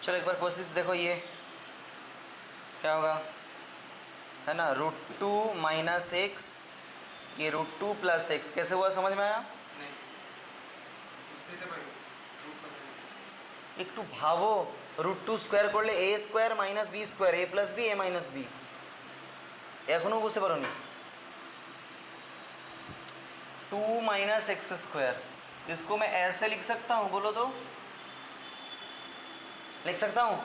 चलो एक बार प्रोसेस देखो, ये क्या होगा है ना, √2 माइनस एक्स, ये √2 प्लस एक्स, कैसे हुआ समझ में आया? नहीं इससे तो भाई একটু ভাবো, √2 স্কোয়ার করলে a square minus b square, a plus b a minus b, এখনো বুঝতে পারোনি? 2 माइनस एक्स स्क्वायर, इसको मैं ऐसे लिख सकता हूँ, बोलो तो लिख सकता हूँ?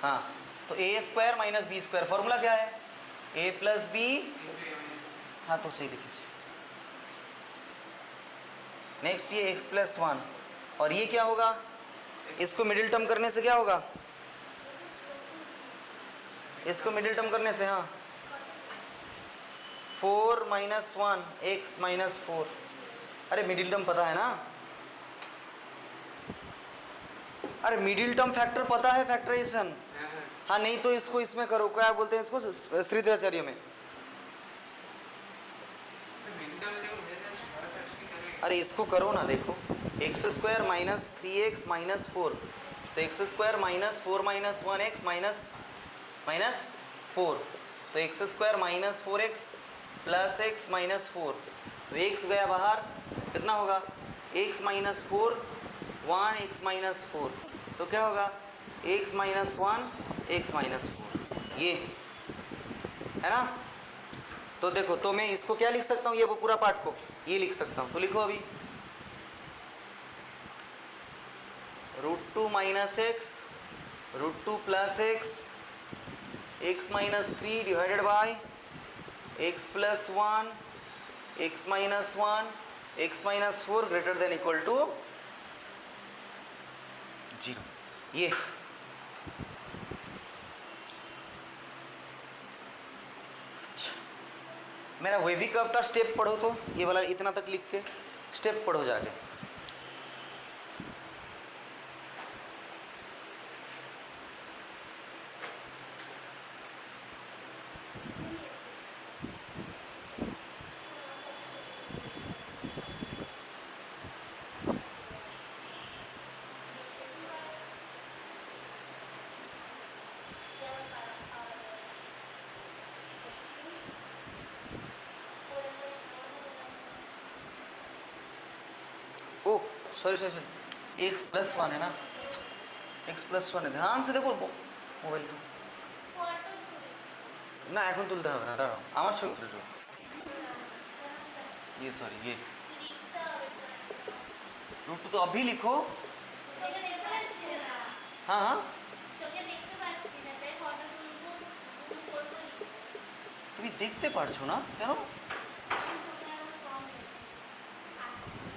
हाँ तो a square minus b square, formula क्या है, a प्लस b, हाँ तो सही लिखिए। नेक्स्ट ये x प्लस 1, और ये क्या होगा, इसको मिडिल टर्म करने से क्या होगा, इसको मिडिल टर्म करने से, हाँ 4 माइनस 1 एक्स माइनस 4, अरे मिडिल टर्म पता है ना, अरे मिडिल टर्म फैक्टर पता है, फैक्टराइजेशन। हाँ नहीं तो इसको इसमें करो, क्या बोलते हैं इसको, स्त्रीधाचार्य में अरे इसको करो ना, देखो x square minus 3x minus 4, तो x square minus 4 minus 1x minus minus 4, तो x square minus 4x plus x minus 4, तो x गया बाहर, कितना होगा x माइनस 4 1 x माइनस 4, तो क्या होगा x माइनस 1 x माइनस 4, ये है ना। तो देखो, तो मैं इसको क्या लिख सकता हूँ, ये वो पूरा पार्ट को ये लिख सकता हूँ, तो लिखो अभी √2 minus x √2 plus x minus 3 divided by x plus 1 x minus 1 x minus 4 greater than equal to 0, ये मेरा वेवी कर्व का स्टेप पढ़ो, तो ये वाला इतना तक लिख के स्टेप पढ़ो जाके। Oh sorry sorry sorry, x plus 1 है ना, एक्स प्लस 1 है, ध्यान से देखो मोबाइल को না এখন তুলতে হবে না, দাঁড়াও আমার ছবি তুলছো, ये सॉरी ये √2 तो अभी लिखो, हाँ हाँ তুমি দেখতে পারছো না কেন?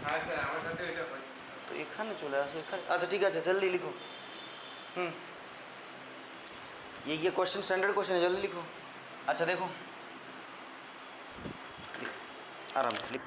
হ্যাঁ স্যার আমার সাথে এটা হচ্ছে। তো এখানে চলে আসো, এখানে আচ্ছা ঠিক আছে জলদি লিখো। ये क्वेश्चन स्टैंडर्ड क्वेश्चन है, जल्दी लिखो। अच्छा देखो आराम से लिख।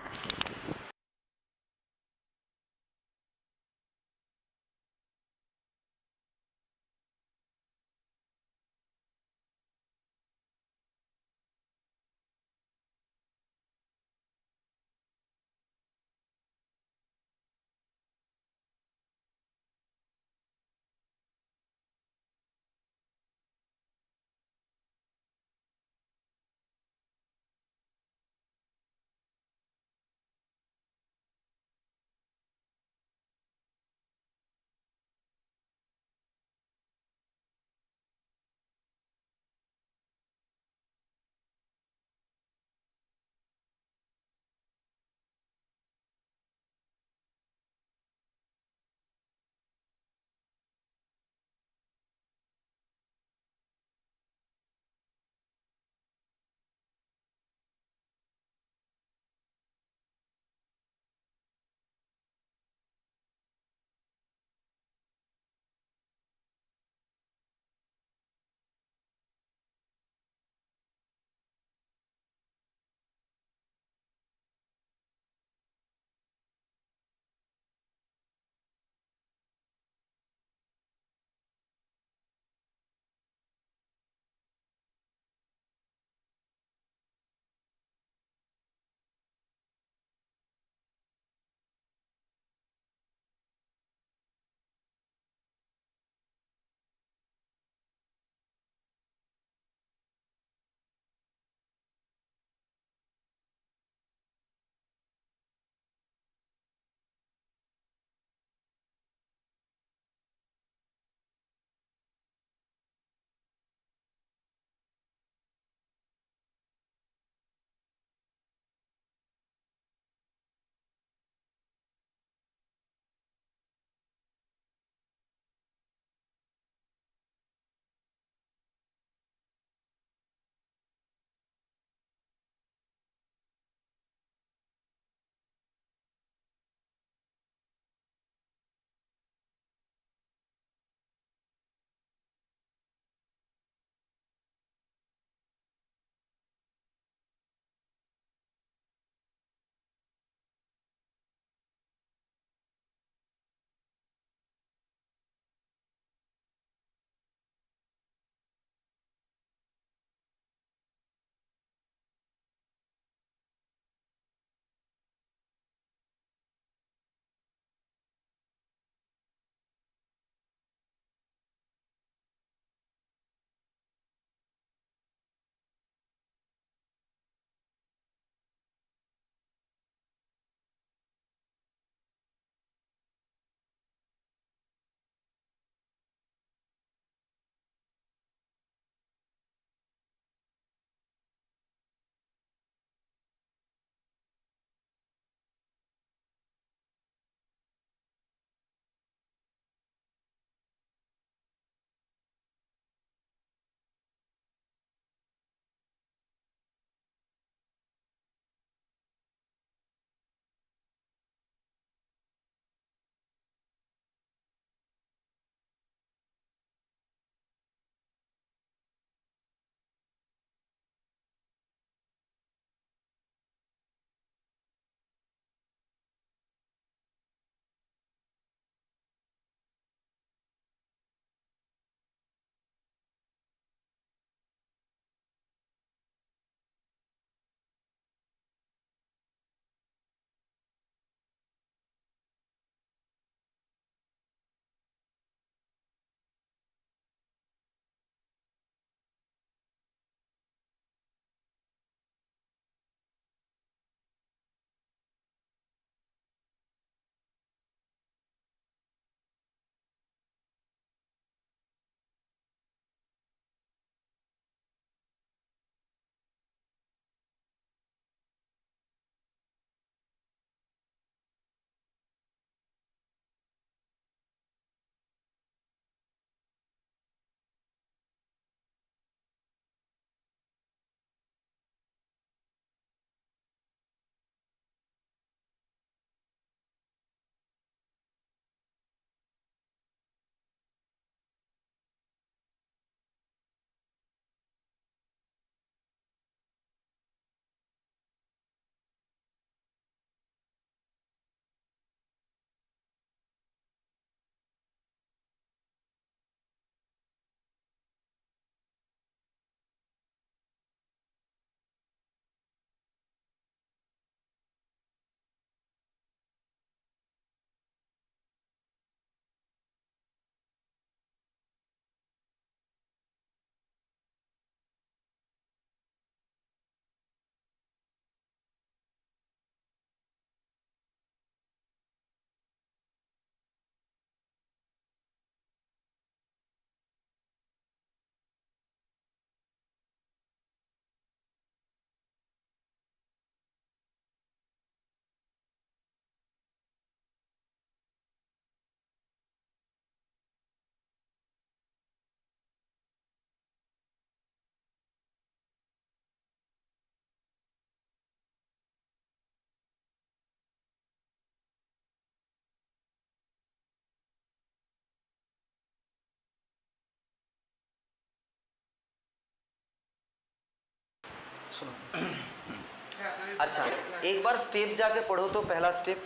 सुनो क्या अपने अच्छा एक बार स्टेप जाके पढ़ो तो पहला स्टेप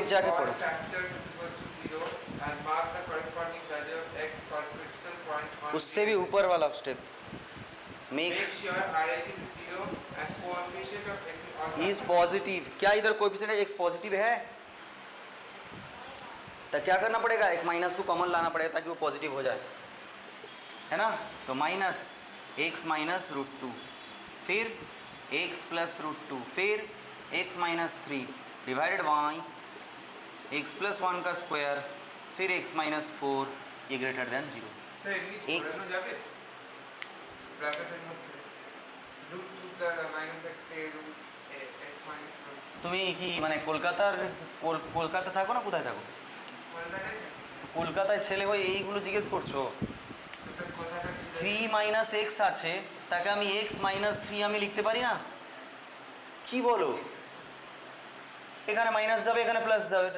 जाके पढ़ो। factors is equals to 0 and mark the corresponding value of x for critical point on उससे भी ऊपर वाला step make make sure RH is 0 and coefficient of x is all is positive. क्या इधर कोएफिशिएंट एक्स पॉजिटिव है तो क्या करना पड़ेगा, एक माइनस को कॉमन लाना पड़ेगा ताकि वो पॉजिटिव हो जाए, है ना। तो minus x minus root two, फिर एक्स प्लस रूट टू, फिर x minus three divided by x plus one का स्क्वायर, फिर एक्स माइनस फोर ये ग्रेटर देन जीरो। স্যার এমনি X ঘোরানো যাবে ব্র্যাকেটের মধ্যে রুট 2 প্লাস মাইনাস x কে রুট x মাইনাস রুট তুমি কি মানে কলকাতা থাকো না কোথায় থাকো? কোনটাকে কলকাতায় ছেলে হয়ে এইগুলো জিজ্ঞেস করছো? স্যার কথাটা ঠিক থ্রি মাইনাস এক্স আছে তাকে আমি এক্স মাইনাস থ্রি আমি লিখতে পারি না? কি বলো, এখানে মাইনাস যাবে এখানে প্লাস যাবে,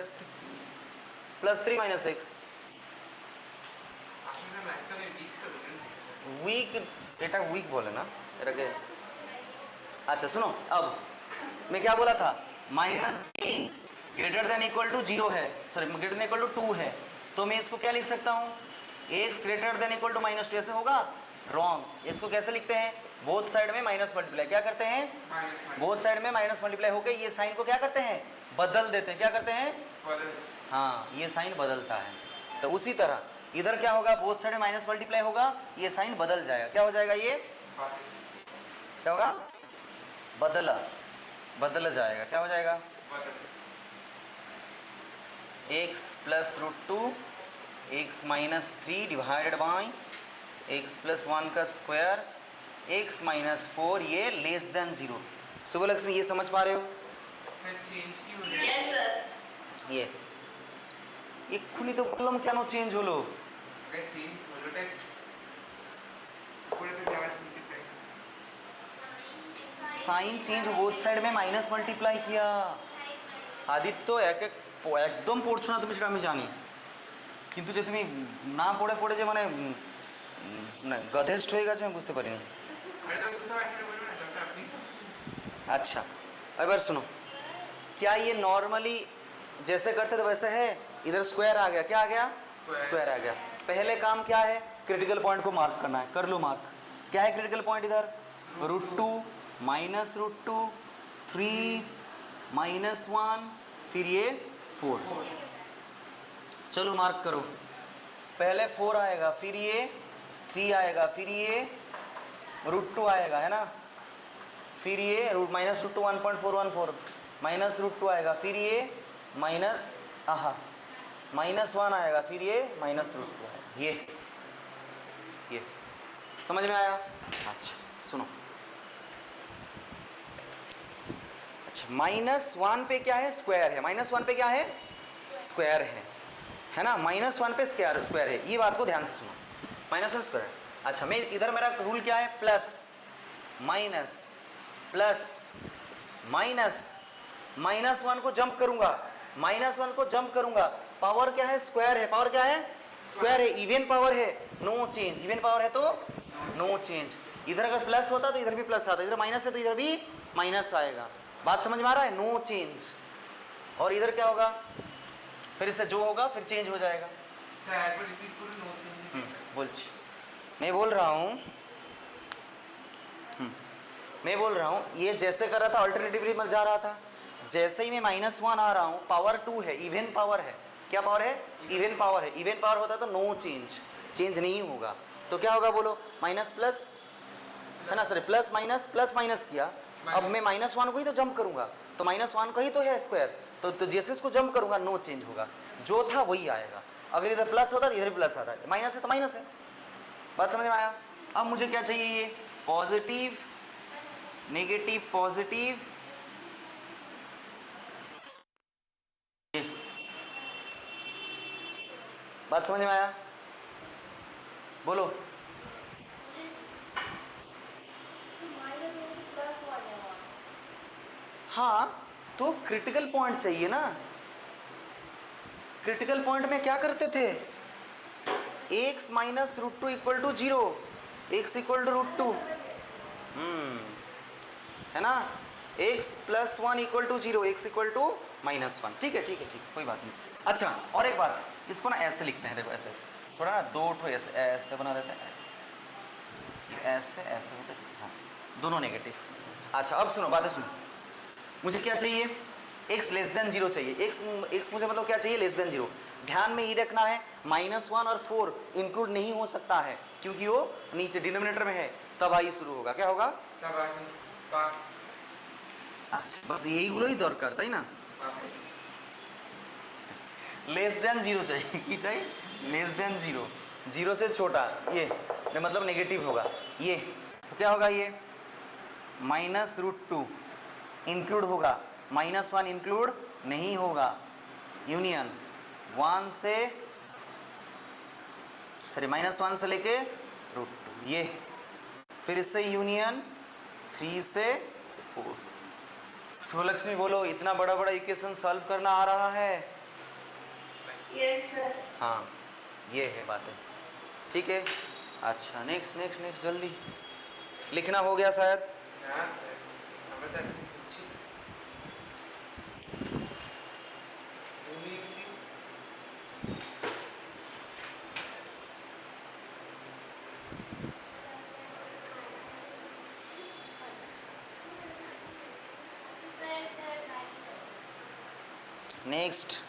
প্লাস থ্রি মাইনাস এক্স। আসলে ম্যাথসে উইক তো বলেন উইক, এটা উইক बोले ना এটাকে। अच्छा सुनो अब मैं क्या बोला था, minus greater than equal to zero है, sorry greater than equal to two है, तो मैं इसको क्या लिख सकता हूँ, x greater than equal to minus two, ऐसे होगा? रॉन्ग। इसको कैसे लिखते हैं, बोथ साइड में माइनस मल्टीप्लाई, क्या करते हैं माइनस बोथ साइड में माइनस मल्टीप्लाई हो गई, ये साइन को क्या करते हैं बदल देते हैं, क्या करते हैं বলেন हाँ ये साइन बदलता है। तो उसी तरह इधर क्या होगा, बोथ साइड में माइनस मल्टीप्लाई होगा, ये साइन बदल जाएगा, क्या हो जाएगा, ये क्या होगा, बदल जाएगा, क्या हो जाएगा, x plus root two x minus three divided by x plus one का स्क्वायर एक्स माइनस फोर, ये लेस देन जीरो। सुबह लक्ष्मी ये समझ पा रहे हो? স্যার চেঞ্জ কি হলো Yes, sir. ये এক্ষুনি তো বললাম কেন চেঞ্জ হলো, চেঞ্জ হলোটা উপরে তো যাওয়ার নিচে তাই साइन चेंज बोथ साइड में माइनस मल्टीप्लाई किया। আদিত্য একদম পড়ছো না তুমি, সেটা আমি জানি, কিন্তু যে তুমি না পড়ে পড়ে যে মানে গধেষ্ট হয়ে গেছে আমি বুঝতে পারিনি। আরে তো বুঝতে পারছি না, বলুন না ডক্টর আপনি अच्छा अब बार सुनो, क्या ये नॉर्मली जैसे करते थे वैसे है, इधर स्क्वायर आ गया, क्या आ गया, स्क्वायर आ गया। पहले काम क्या है, क्रिटिकल पॉइंट को मार्क करना है, कर लो मार्क। क्या है क्रिटिकल पॉइंट इधर, root two minus root two, three minus one, फिर ये फोर। चलो मार्क करो, पहले फोर आएगा, फिर ये थ्री आएगा, फिर ये रूट टू आएगा, है ना, फिर ये root minus root two 1.414 minus root two आएगा, फिर ये माइनस माइनस वन आएगा, फिर ये माइनस रूट टू आएगा, ये समझ में आया? अच्छा सुनो, अच्छा माइनस वन पे क्या है, स्क्वायर है, माइनस वन पे क्या है, स्क्वायर है ना, माइनस वन पे स्क्वायर है, ये बात को ध्यान से सुनो, माइनस वन स्क्वायर। अच्छा मैं इधर मेरा रूल क्या है, plus minus plus minus, minus one को जंप करूंगा, माइनस वन को जंप करूंगा, पावर क्या है, स्क्वायर है, पावर क्या है, स्क्वायर है, इवन पावर है, नो चेंज, इवन पावर है तो नो चेंज। इधर अगर प्लस होता तो इधर भी प्लस आता, इधर माइनस है तो इधर भी माइनस आएगा, बात समझ में आ रहा है, नो चेंज। और इधर क्या होगा, फिर इससे जो होगा फिर चेंज हो जाएगा। স্যার একবার রিপিট করুন নো চেঞ্জ बोलছি मैं बोल रहा हूँ, मैं बोल रहा हूँ ये जैसे कर रहा था अल्टरनेटिवली मैं जा रहा था, जैसे ही मैं माइनस वन आ रहा हूँ, पावर टू है, इवन पावर है, क्या पावर है, इवन पावर है, इवन पावर होता तो नो चेंज, चेंज नहीं होगा, तो क्या होगा बोलो, माइनस प्लस है ना, सॉरी प्लस माइनस किया, अब मैं माइनस वन को ही तो जंप करूंगा, तो माइनस वन का ही तो है स्क्वायर, तो जैसे इसको जंप करूंगा नो चेंज होगा, जो था वही आएगा। अगर इधर प्लस होता तो इधर भी प्लस आता है, माइनस है तो माइनस है, बात समझ में आया? अब मुझे क्या चाहिए, ये पॉजिटिव नेगेटिव पॉजिटिव, बात समझ में आया? बोलो। हाँ तो क्रिटिकल पॉइंट चाहिए ना, क्रिटिकल पॉइंट में क्या करते थे, x minus root two equal to zero, x equal to root two, है ना, x plus one equal to zero, x equal to minus one. ठीक है ठीक है ठीक, कोई बात नहीं। अच्छा और एक बात, इसको ना ऐसे लिखते हैं, देखो ऐसे ऐसे, थोड़ा ना दो ठो ऐसे ऐसे बना देते हैं, ऐसे ऐसे होते हैं, हाँ दोनों नेगेटिव। अच्छा अब सुनो, बातें सुनो, मुझे क्या चाहिए, x लेस देन जीरो चाहिए, x मुझे मतलब क्या चाहिए, लेस देन जीरो। ध्यान में ये रखना है माइनस वन और फोर इंक्लूड नहीं हो सकता है क्योंकि वो नीचे डिनोमिनेटर में है, तब आई शुरू होगा, क्या होगा, तब आगे पा अच्छा बस এইগুলোই দরকার তাই না, लेस देन जीरो चाहिए, की चाहिए लेस देन जीरो, जीरो से छोटा, ये मतलब नेगेटिव होगा, ये तो क्या होगा, ये माइनस रूट टू इंक्लूड होगा, माइनस वन इंक्लूड नहीं होगा, यूनियन वन से सॉरी माइनस वन से लेके रूट टू, ये फिर से यूनियन थ्री से फोर। सुलक्ष्मी बोलो, इतना बड़ा बड़ा इक्वेशन सॉल्व करना आ रहा है, यस सर। हाँ ये है बातें, ठीक है। अच्छा नेक्स्ट नेक्स्ट नेक्स्ट, जल्दी लिखना हो गया शायद, हाँ सर, हमें तो कुछ नेक्स्ट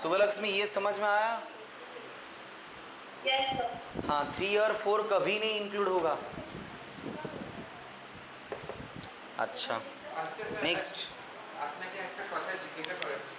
सुबलक्ष्मी ये समझ में आया? Yes sir. हाँ 3 और 4 कभी नहीं इंक्लूड होगा। अच्छा আচ্ছা স্যার নেক্সট। আপনাকে একটা কথা জিজ্ঞাসা করার ছিল।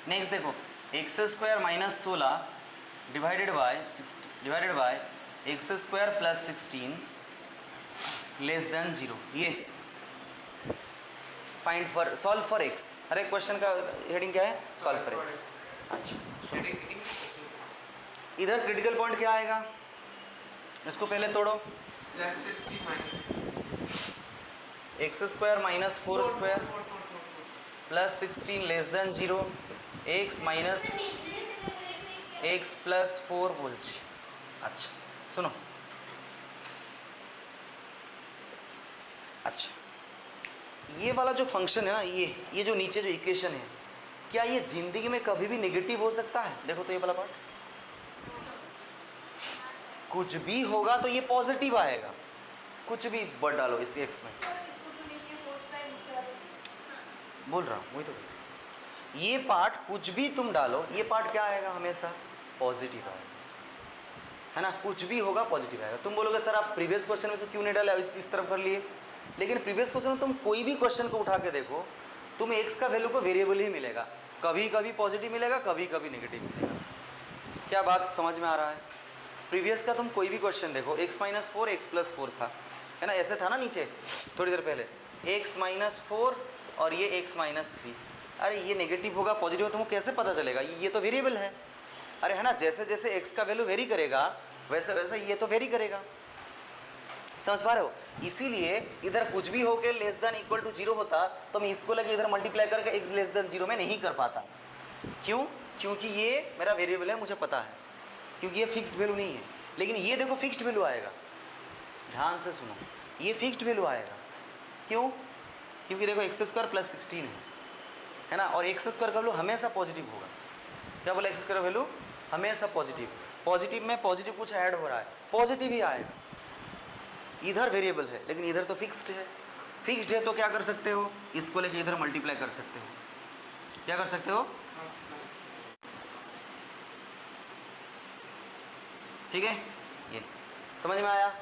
नेक्स्ट देखो x square minus 16 divided by x square plus 16 less than 0। ये find for solve for x. हर एक क्वेश्चन का हेडिंग क्या है? Solve for x. अच्छा सुनो, इधर क्रिटिकल पॉइंट क्या आएगा? इसको पहले तोड़ो। Plus 16 minus x square minus 4 square plus 16 less than 0 x minus x plus 4 बोलছি। अच्छा सुनो, अच्छा ये वाला जो फंक्शन है ना, ये जो नीचे जो इक्वेशन है, क्या ये जिंदगी में कभी भी नेगेटिव हो सकता है? देखो तो ये वाला पार्ट, कुछ भी होगा तो ये पॉजिटिव आएगा। कुछ भी बढ़ डालो इस एक्स में, बोल रहा हूँ वही तो। ये पार्ट कुछ भी तुम डालो, ये पार्ट क्या आएगा? हमेशा पॉजिटिव आएगा, है ना? कुछ भी होगा पॉजिटिव आएगा। तुम बोलोगे सर आप प्रीवियस क्वेश्चन में से क्यों नहीं डाला, इस तरफ कर लिए। लेकिन प्रीवियस क्वेश्चन में तुम कोई भी क्वेश्चन को उठा के देखो, तुम एक्स का वैल्यू को वेरिएबल ही मिलेगा। कभी कभी पॉजिटिव मिलेगा, कभी कभी नेगेटिव मिलेगा। क्या बात समझ में आ रहा है? प्रीवियस का तुम कोई भी क्वेश्चन देखो, एक्स माइनस 4 एक्स प्लस 4 था, है ना? ऐसे था ना नीचे थोड़ी देर पहले, एक्स माइनस 4 और ये एक्स माइनस 3। अरे ये नेगेटिव होगा पॉजिटिव होगा तुमको कैसे पता चलेगा? ये तो वेरिएबल है, अरे है ना? जैसे जैसे एक्स का वैल्यू वेरी करेगा वैसे वैसे ये तो वेरी करेगा। समझ पा रहे हो? इसीलिए इधर कुछ भी हो के लेस देन इक्वल टू 0 होता तो मैं इसको लेके इधर मल्टीप्लाई करके एक्स लेस देन 0 में नहीं कर पाता। क्यों? क्योंकि ये मेरा वेरिएबल है, मुझे पता है, क्योंकि ये फिक्स्ड वैल्यू नहीं है। लेकिन ये देखो फिक्स्ड वैल्यू आएगा, ध्यान से सुनो, ये फिक्स्ड वैल्यू आएगा। क्यों? क्योंकि देखो एक्स स्क्वायर प्लस 16 है ना, और एक्स स्क्वायर का वैल्यू हमेशा पॉजिटिव होगा। क्या बोला? एक्स स्क्वायर वैल्यू हमेशा पॉजिटिव। पॉजिटिव में पॉजिटिव कुछ ऐड हो रहा है, पॉजिटिव ही आएगा। इधर वेरिएबल है लेकिन इधर तो फिक्स्ड है। फिक्स्ड है तो क्या कर सकते हो? इसको लेके इधर मल्टीप्लाई कर सकते हो। क्या कर सकते हो? ठीक है, ये समझ में आया?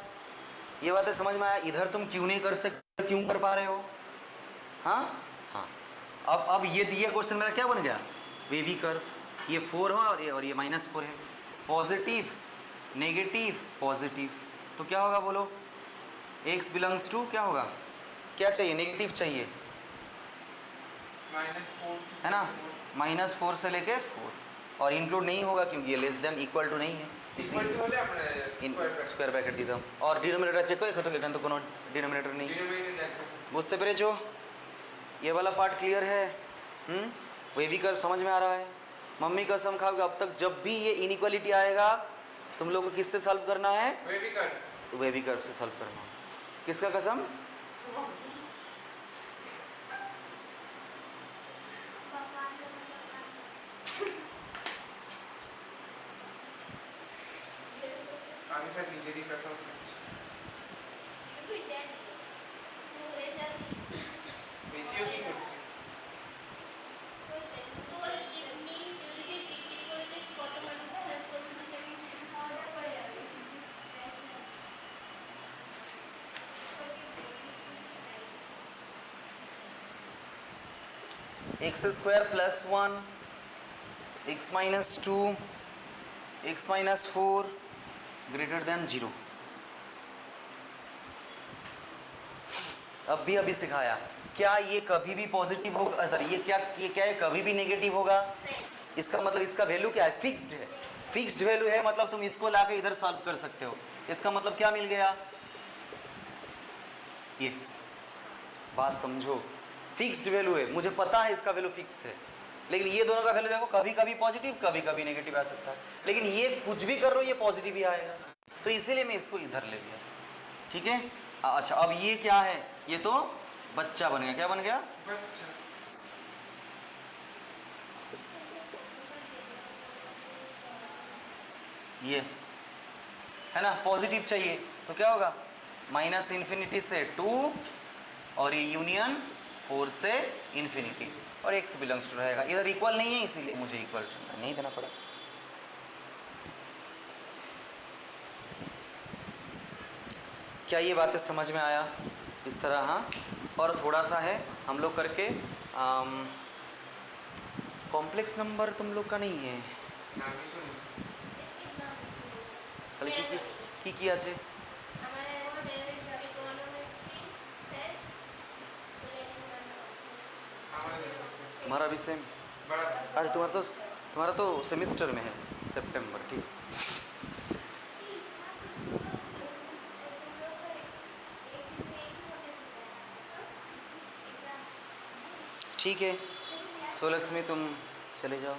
ये बातें समझ में आया? इधर तुम क्यों नहीं कर सकते, क्यों कर पा रहे हो? हाँ हाँ। अब ये दिया क्वेश्चन मेरा क्या बन गया? Wavy curve. ये 4 है और ये -4 है। पॉजिटिव नेगेटिव पॉजिटिव, तो क्या होगा बोलो? x बिलोंग्स टू क्या होगा? क्या चाहिए? नेगेटिव चाहिए, -4 है ना? -4 से लेके 4, और इंक्लूड नहीं होगा क्योंकि ये लेस देन इक्वल टू नहीं है। ইকুয়াল টু হলে আমরা স্কোয়ার ব্র্যাকেট দিতাম, और ডিনোমিনেটর চেক করে এখানে तो কোনো डिनोमिनेटर नहीं। ডিনোমিনেটর দেখো बुझते पेरेছো? ये वाला पार्ट क्लियर है? वेवी कर्व समझ में आ रहा है? मम्मी कसम खाओगे अब तक जब भी ये इनइक्वालिटी आएगा तुम लोग को किससे सॉल्व करना है? Wavy curve. वेवी कर्व से सॉल्व करना है। किसका कसम? আমি স্যার নিজেরই কসম খাচ্ছি। X square plus 1 x minus 2 x minus 4 greater then 0। अब भी अभी सिखाया, क्या ये कभी भी पॉजिटिव होगा, सर ये क्या है, कभी भी नेगेटिव होगा? इसका मतलब इसका वैल्यू क्या है, फिक्स्ड है। फिक्स्ड वैल्यू है मतलब तुम इसको लाके इधर सॉल्व कर सकते हो। इसका मतलब क्या मिल गया, ये बात समझो, फिक्स्ड वैल्यू है, मुझे पता है इसका वैल्यू फिक्स है, लेकिन ये दोनों का वैल्यू देखो कभी कभी पॉजिटिव कभी कभी नेगेटिव आ सकता है, लेकिन ये कुछ भी कर रहे हो ये पॉजिटिव ही आएगा, तो इसीलिए मैं इसको इधर ले लिया। ठीक है, अच्छा अब ये क्या है, ये तो बच्चा बन गया, क्या बन गया, बच्चा। ये है ना, पॉजिटिव चाहिए तो क्या होगा, माइनस इन्फिनिटी से 2 और ये यूनियन 4 से इन्फिनिटी, और x बिलोंग्स टू रहेगा, इधर इक्वल नहीं है इसीलिए मुझे इक्वल नहीं देना पड़ा। क्या ये बातें समझ में आया इस तरह? हाँ, और थोड़ा सा है हम लोग करके, कॉम्प्लेक्स नंबर तुम लोग का नहीं है ना भी सुन। তাহলে কি আছে? तुम्हारा भी सेम? अच्छा तुम्हारा तो सेमेस्टर में है, सितंबर, ठीक है। सोलक्ष्मी तुम चले जाओ।